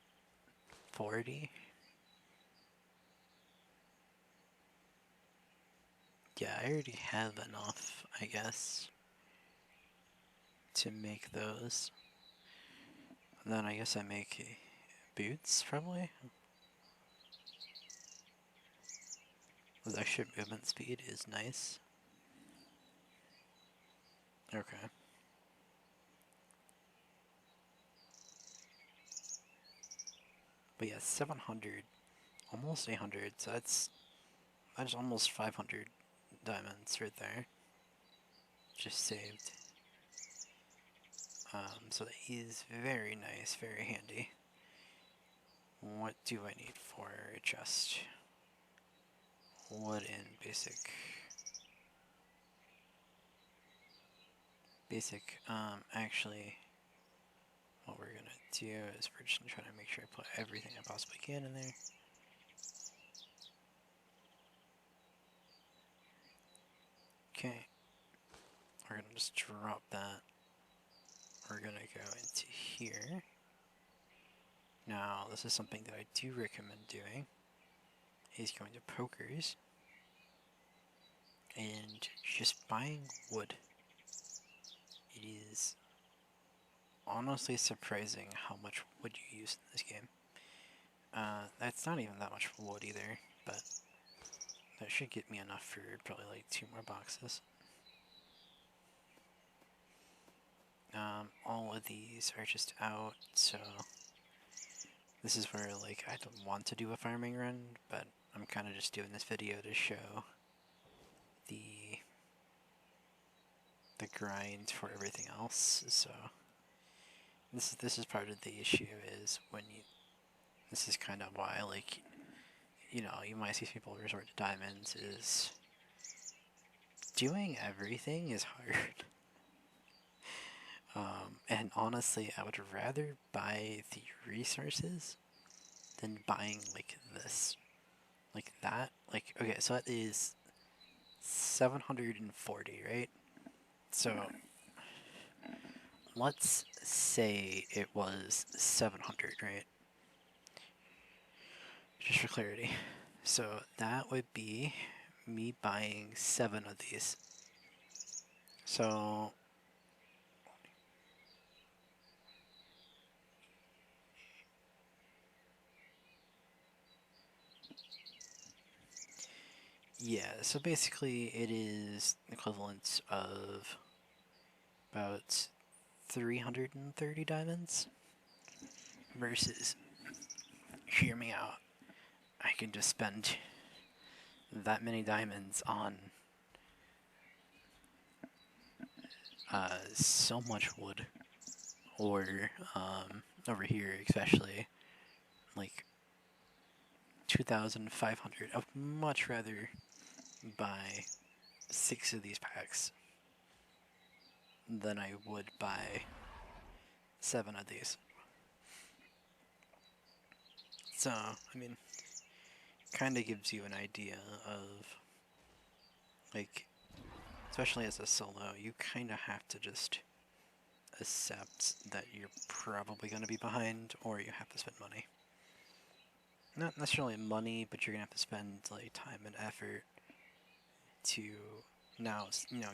40? Yeah, I already have enough, I guess, to make those. And then I guess I make boots, probably? With extra movement speed is nice. Okay. But yeah, 700, almost 800, so that's almost 500 diamonds right there. Just saved. So that is very nice, very handy. What do I need for a chest? Wood and basic. Actually, what we're gonna do is we're just gonna try to make sure I put everything I possibly can in there. Okay. We're gonna just drop that. We're gonna go into here. Now, this is something that I do recommend doing, is going to Pokers and just buying wood. It is honestly surprising how much wood you use in this game. That's not even that much wood either, but that should get me enough for probably like 2 more boxes. All of these are just out, so this is where, like, I don't want to do a farming run, but I'm kind of just doing this video to show the grind for everything else. So this is part of the issue, is when you, this is kind of why, like, you know, you might see people resort to diamonds, is doing everything is hard. And honestly, I would rather buy the resources than buying, like, this. Like that. Like, okay, so that is 740, right? So, let's say it was 700, right? Just for clarity. So, that would be me buying 7 of these. So, yeah, so basically it is equivalent of about 330 diamonds versus, hear me out, I can just spend that many diamonds on so much wood, or over here especially, like 2,500. I would much rather buy 6 of these packs than I would buy 7 of these. So, I mean, kind of gives you an idea of, like, especially as a solo, you kind of have to just accept that you're probably going to be behind, or you have to spend money. Not necessarily money, but you're going to have to spend, like, time and effort to now,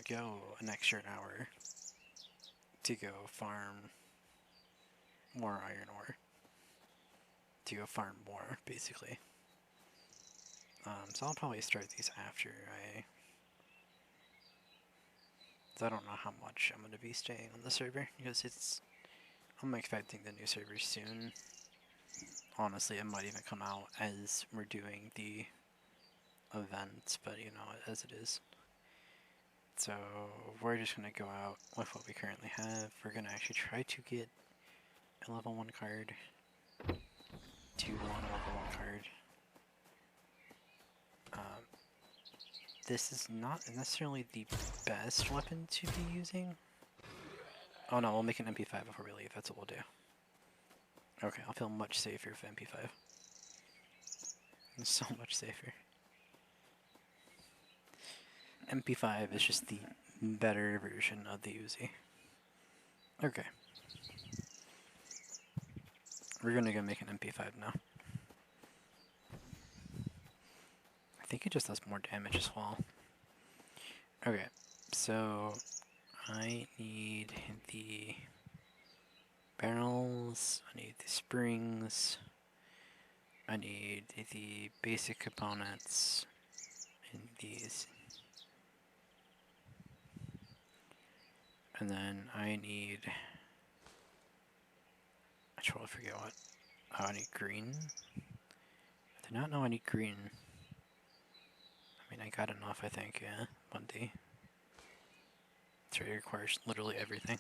go an extra hour to go farm more iron ore. To go farm more, basically. So I'll probably start these after I don't know how much I'm going to be staying on the server, because I'm expecting the new server soon. Honestly, it might even come out as we're doing the event, but as it is. So we're just going to go out with what we currently have. We're going to actually try to get a level 1 card. 2 on a level 1 card. This is not necessarily the best weapon to be using. Oh no, we'll make an MP5 before we leave, that's what we'll do. Okay, I'll feel much safer with MP5. So much safer. MP5 is just the better version of the Uzi. Okay. We're gonna go make an MP5 now. I think it just does more damage as well. Okay, so I need the barrels, I need the springs, I need the basic components in these. And then I need, I totally forget what. Oh, I need green. I did not know I need green. I mean, I got enough, I think, yeah, 1D. So it requires literally everything.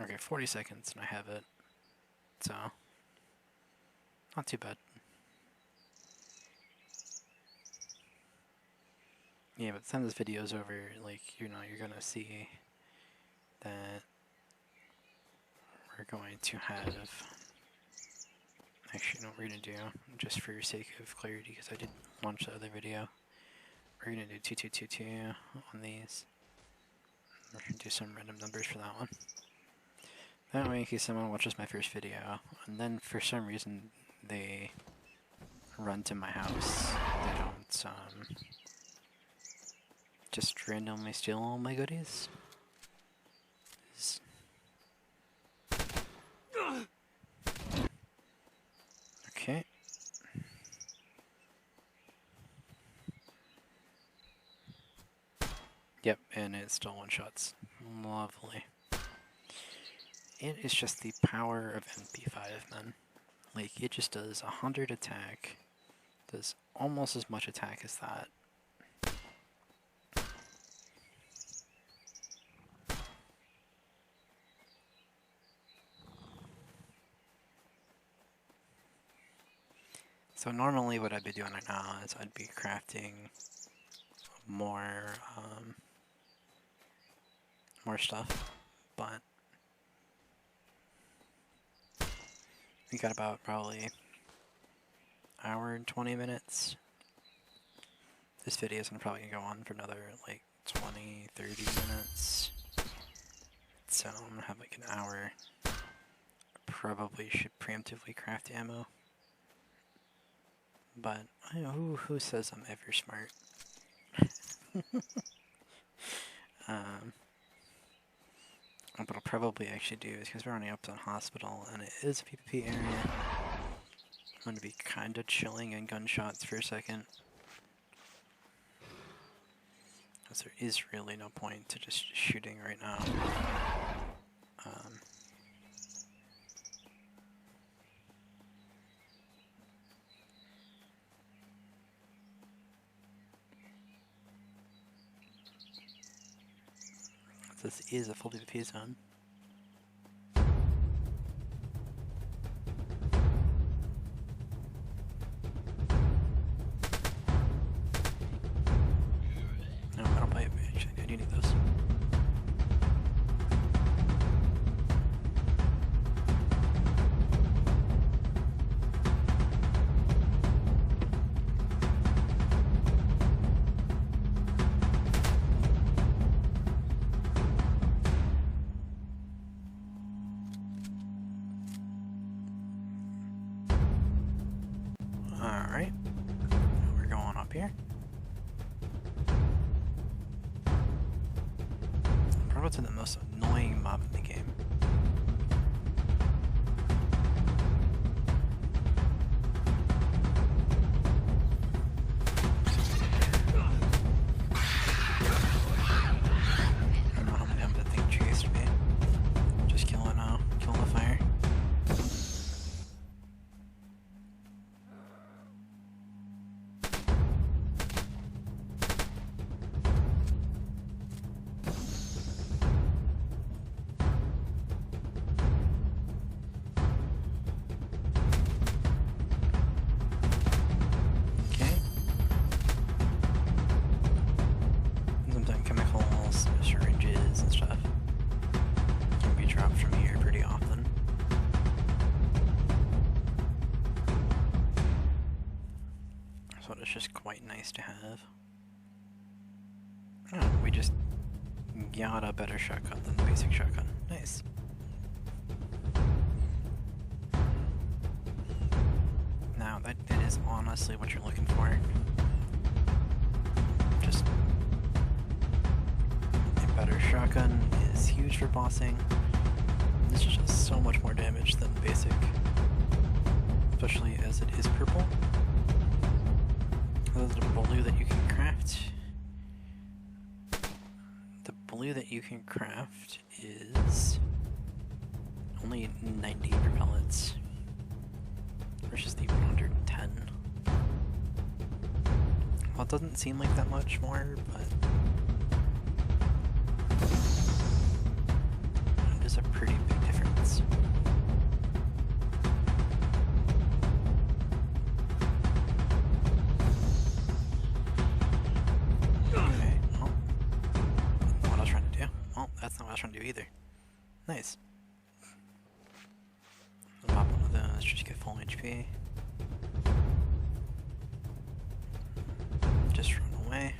Okay, 40 seconds and I have it. So, not too bad. Yeah, by the time this video's over, like, you're gonna see that we're going to have... Actually, what we're gonna do, just for your sake of clarity, because I did launch the other video, we're gonna do 2222 on these. We're gonna do some random numbers for that one. That way, in case someone watches my first video, and then for some reason they run to my house, they don't just randomly steal all my goodies. Okay. Yep, and it still one-shots. Lovely. It is just the power of MP5, man. Like, it just does 100 attack, does almost as much attack as that. So normally what I'd be doing right now is I'd be crafting more, more stuff, but we got about probably hour and 20 minutes. This video is probably gonna go on for another like 20, 30 minutes. So I'm gonna have like an hour. Probably should preemptively craft ammo. But I don't know who says I'm ever smart. What I'll probably actually do is, because we're on the Upton Hospital and it is a PvP area, I'm going to be kind of chilling in gunshots for a second. Because there is really no point to just shooting right now. this is a full PvP zone. No, I don't play. Actually, I do need those. Alright, we're going up here. Probably to the most annoying mob in the game. I don't know how many times that thing chased me. Just killing the fire. Chemicals, syringes, and stuff can be dropped from here pretty often. So it's just quite nice to have. Oh, we just got a better shotgun than the basic shotgun. Nice. Now, that is honestly what you're looking for. Just better shotgun is huge for bossing. This is just so much more damage than basic, especially as it is purple. There's the blue that you can craft. The blue that you can craft is only 90 propellants versus the 110. Well, it doesn't seem like that much more, but a pretty big difference. Okay, well, that's not what I was trying to do. Well, that's not what I was trying to do either. Nice. I'll pop one of those, just get full HP. Just run away.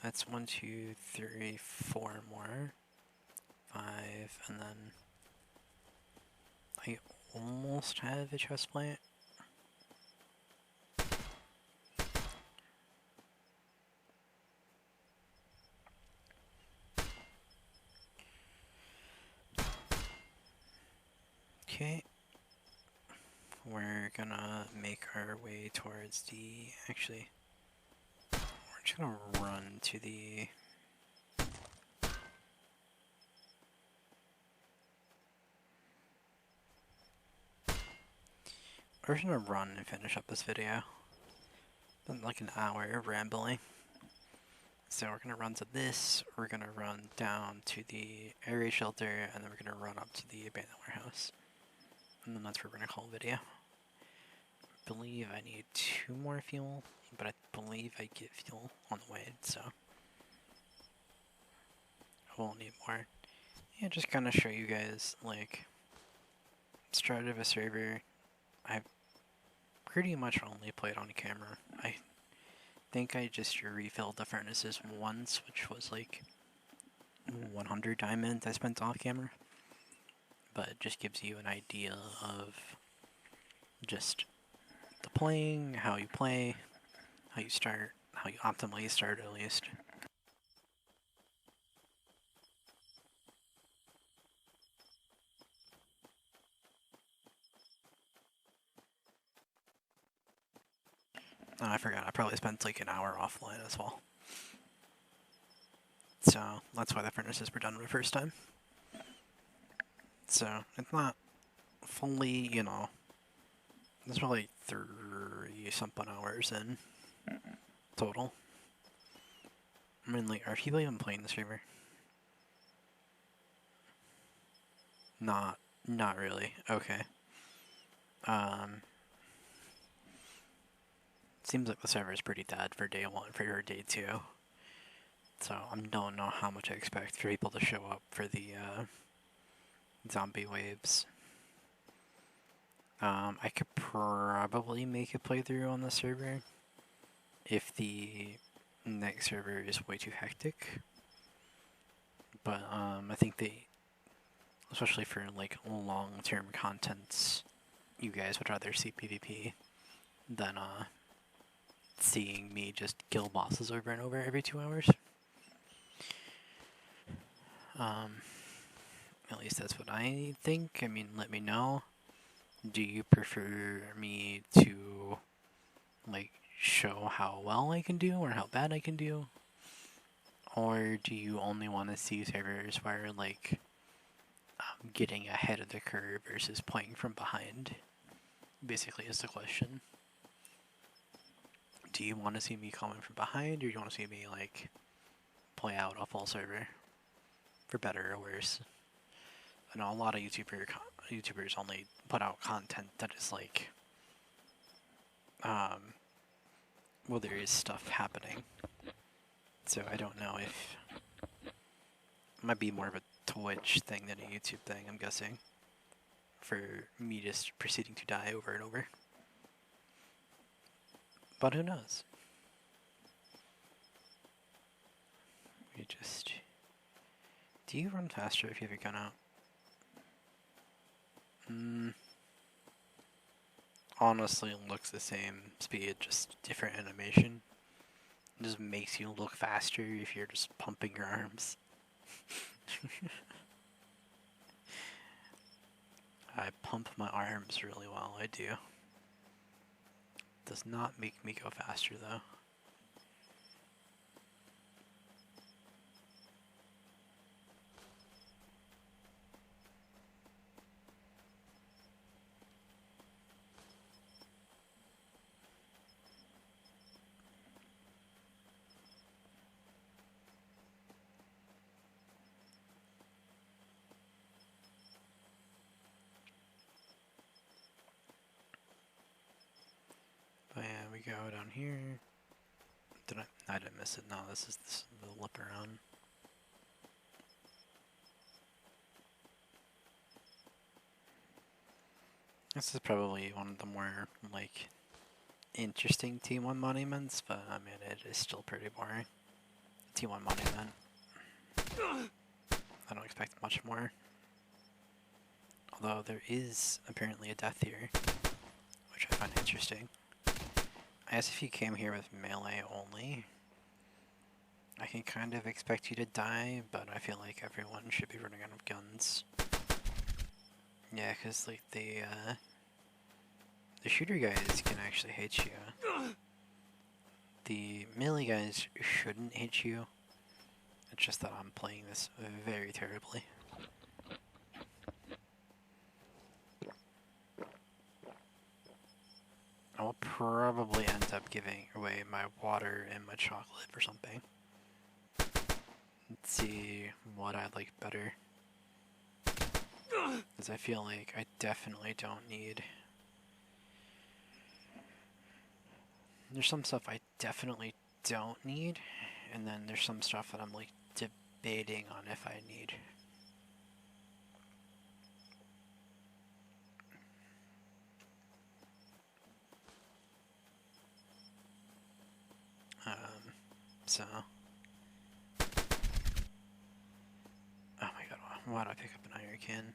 That's 1, 2, 3, 4 more. 5, and then I almost have a chest plate. Okay. We're gonna make our way towards the, actually, we're just gonna run to the, we're just gonna run and finish up this video. Been like an hour of rambling. So we're gonna run to this, we're gonna run down to the air raid shelter, and then we're gonna run up to the abandoned warehouse. And then that's where we're gonna call the video. I believe I need 2 more fuel, but I believe I get fuel on the way, so I won't need more. Yeah, just kind of show you guys, like, start of a server. I've pretty much only played on camera. I think I just refilled the furnaces once, which was like 100 diamonds I spent off camera. But it just gives you an idea of just the playing, how you play, how you start, how you optimally start at least. Oh, I forgot, I probably spent like an hour offline as well. So that's why the furnaces were done the first time. So it's not fully, you know, there's probably 30-something hours in total. I mean, like, are people even playing the server? Not really. Okay. Seems like the server is pretty dead for day 1, for day 2. So I don't know how much I expect for people to show up for the zombie waves. I could probably make a playthrough on the server if the next server is way too hectic. But I think they, especially for like long-term contents, you guys would rather see PvP than seeing me just kill bosses over and over every 2 hours. At least that's what I think. I mean, let me know. Do you prefer me to, like, show how well I can do or how bad I can do? Or do you only want to see servers where, like, I'm getting ahead of the curve versus playing from behind? Basically is the question. Do you want to see me coming from behind, or do you want to see me, like, play out a full server? For better or worse. I know a lot of YouTubers only put out content that is like, well, there is stuff happening. So I don't know if it might be more of a Twitch thing than a YouTube thing, I'm guessing. For me just proceeding to die over and over. But who knows? You just... Do you run faster if you have your gun out? Honestly, it looks the same speed, just different animation. It just makes you look faster if you're just pumping your arms. I pump my arms really well, I do. Does not make me go faster though. But yeah, we go down here. I didn't miss it. No, this is the lip around. This is probably one of the more, like, interesting T1 monuments, but I mean, it is still pretty boring. T1 monument. I don't expect much more. Although there is apparently a death here, which I find interesting. I guess if you came here with melee only, I can kind of expect you to die, but I feel like everyone should be running out of guns. Yeah, because like the shooter guys can actually hit you. The melee guys shouldn't hit you. It's just that I'm playing this very terribly. I will probably end up giving away my water and my chocolate for something. Let's see what I like better. Because I feel like I definitely don't need... There's some stuff I definitely don't need, and then there's some stuff that I'm like debating on if I need. So... Oh my god, why do I pick up an iron can?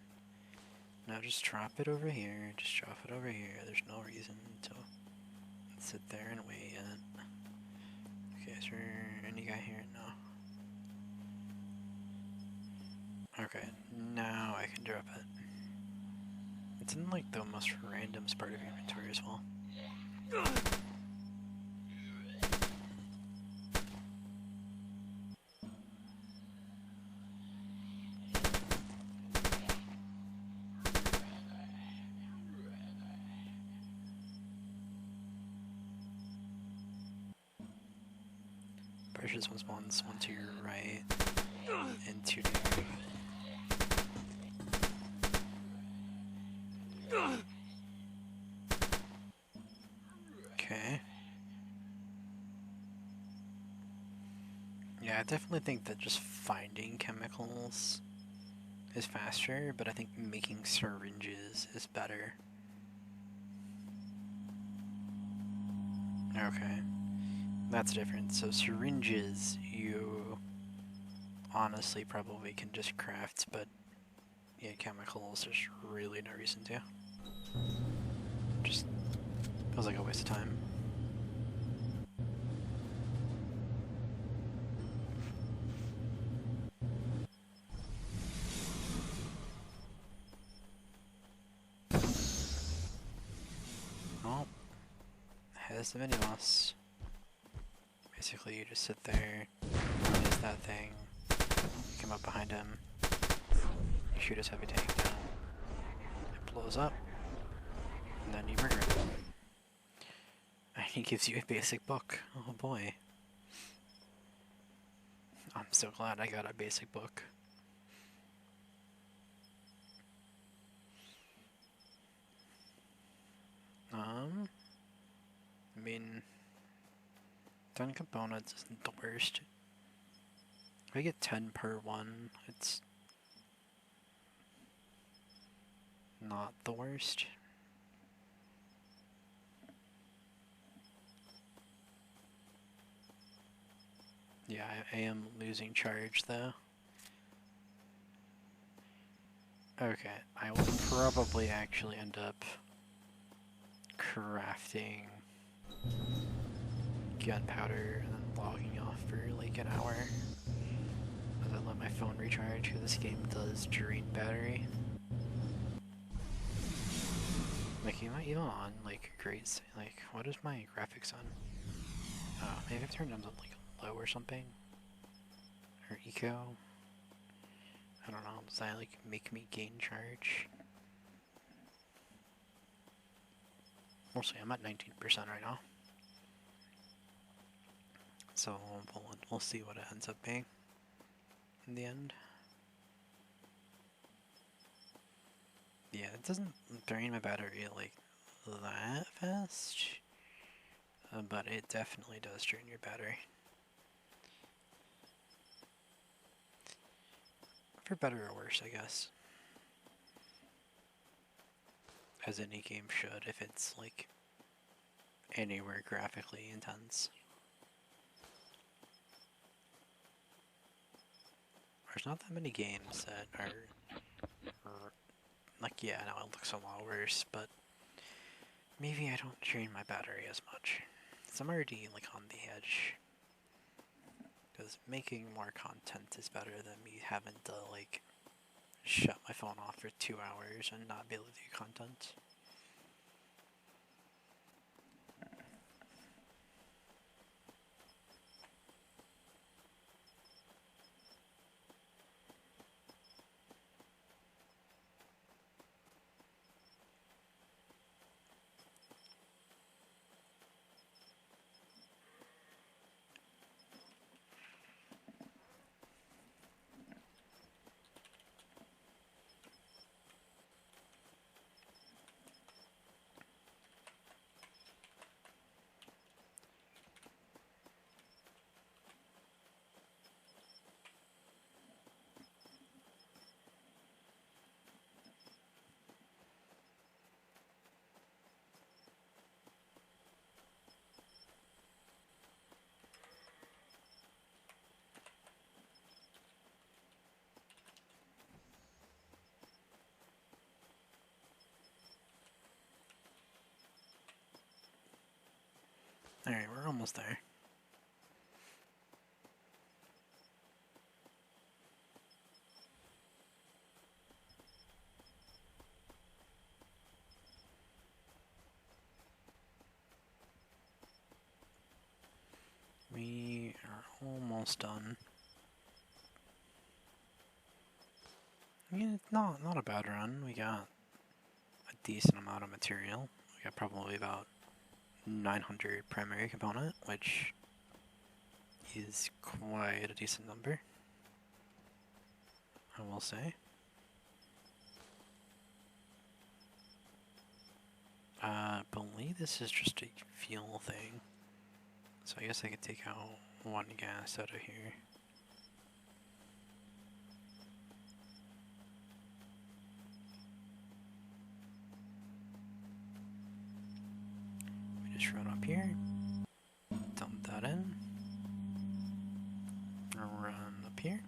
No, just drop it over here, just drop it over here. There's no reason to sit there and wait yet. Okay, is there any guy here? No. Okay, now I can drop it. It's in like the most random part of your inventory as well. Precious one spawns one to your right and two to your Okay. Yeah, I definitely think that just finding chemicals is faster, but I think making syringes is better. Okay. That's different. So syringes, you honestly probably can just craft, but yeah, chemicals, there's really no reason to. Just feels like a waste of time. Oh, has the mini boss. Basically, you just sit there, use that thing, come up behind him, you shoot his heavy tank down, it blows up, and then you murder him. And he gives you a basic book. Oh boy. I'm so glad I got a basic book. I mean, 10 components isn't the worst. If I get 10 per one, it's not the worst. Yeah, I am losing charge though. Okay, I will probably actually end up crafting gunpowder and then logging off for like an hour. As I let my phone recharge, because this game does drain battery. Like, am I even on like great? Like, what is my graphics on? Oh, maybe I've turned them to like low or something, or eco. I don't know. Does that like make me gain charge? We'll see. I'm at 19% right now, so we'll see what it ends up being in the end. Yeah, it doesn't drain my battery like that fast, but it definitely does drain your battery. For better or worse, I guess. As any game should, if it's like anywhere graphically intense. There's not that many games that are like, yeah, no, it looks a lot worse, but maybe I don't drain my battery as much. So I'm already like on the edge. Because making more content is better than me having to like shut my phone off for 2 hours and not be able to do content. Alright, we're almost there. We are almost done. Yeah, it's not a bad run. We got a decent amount of material. We got probably about 900 primary component, which is quite a decent number, I will say. I believe this is just a fuel thing. So I guess I could take out one gas out of here. We just run up here, dump that in, run up here.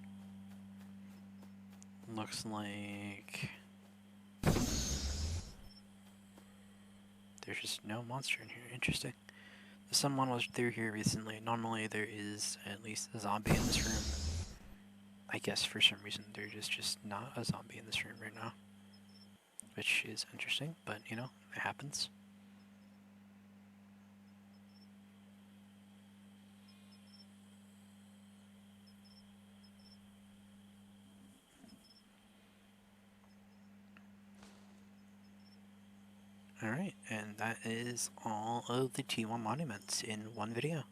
Looks like there's just no monster in here. Interesting. Someone was through here recently. Normally there is at least a zombie in this room. I guess for some reason there's just not a zombie in this room right now. Which is interesting, but you know, it happens. Alright, and that is all of the T1 monuments in one video.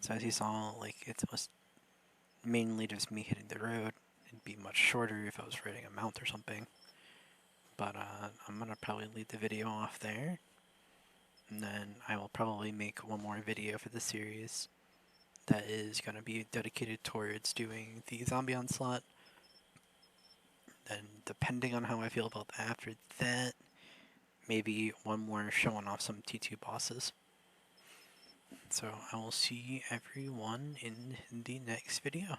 So as you saw, like, it was mainly just me hitting the road. It'd be much shorter if I was riding a mount or something. But I'm gonna probably leave the video off there. And then I will probably make one more video for the series that is gonna be dedicated towards doing the zombie onslaught. Then depending on how I feel about that after that, maybe one more showing off some T2 bosses. So I will see everyone in the next video.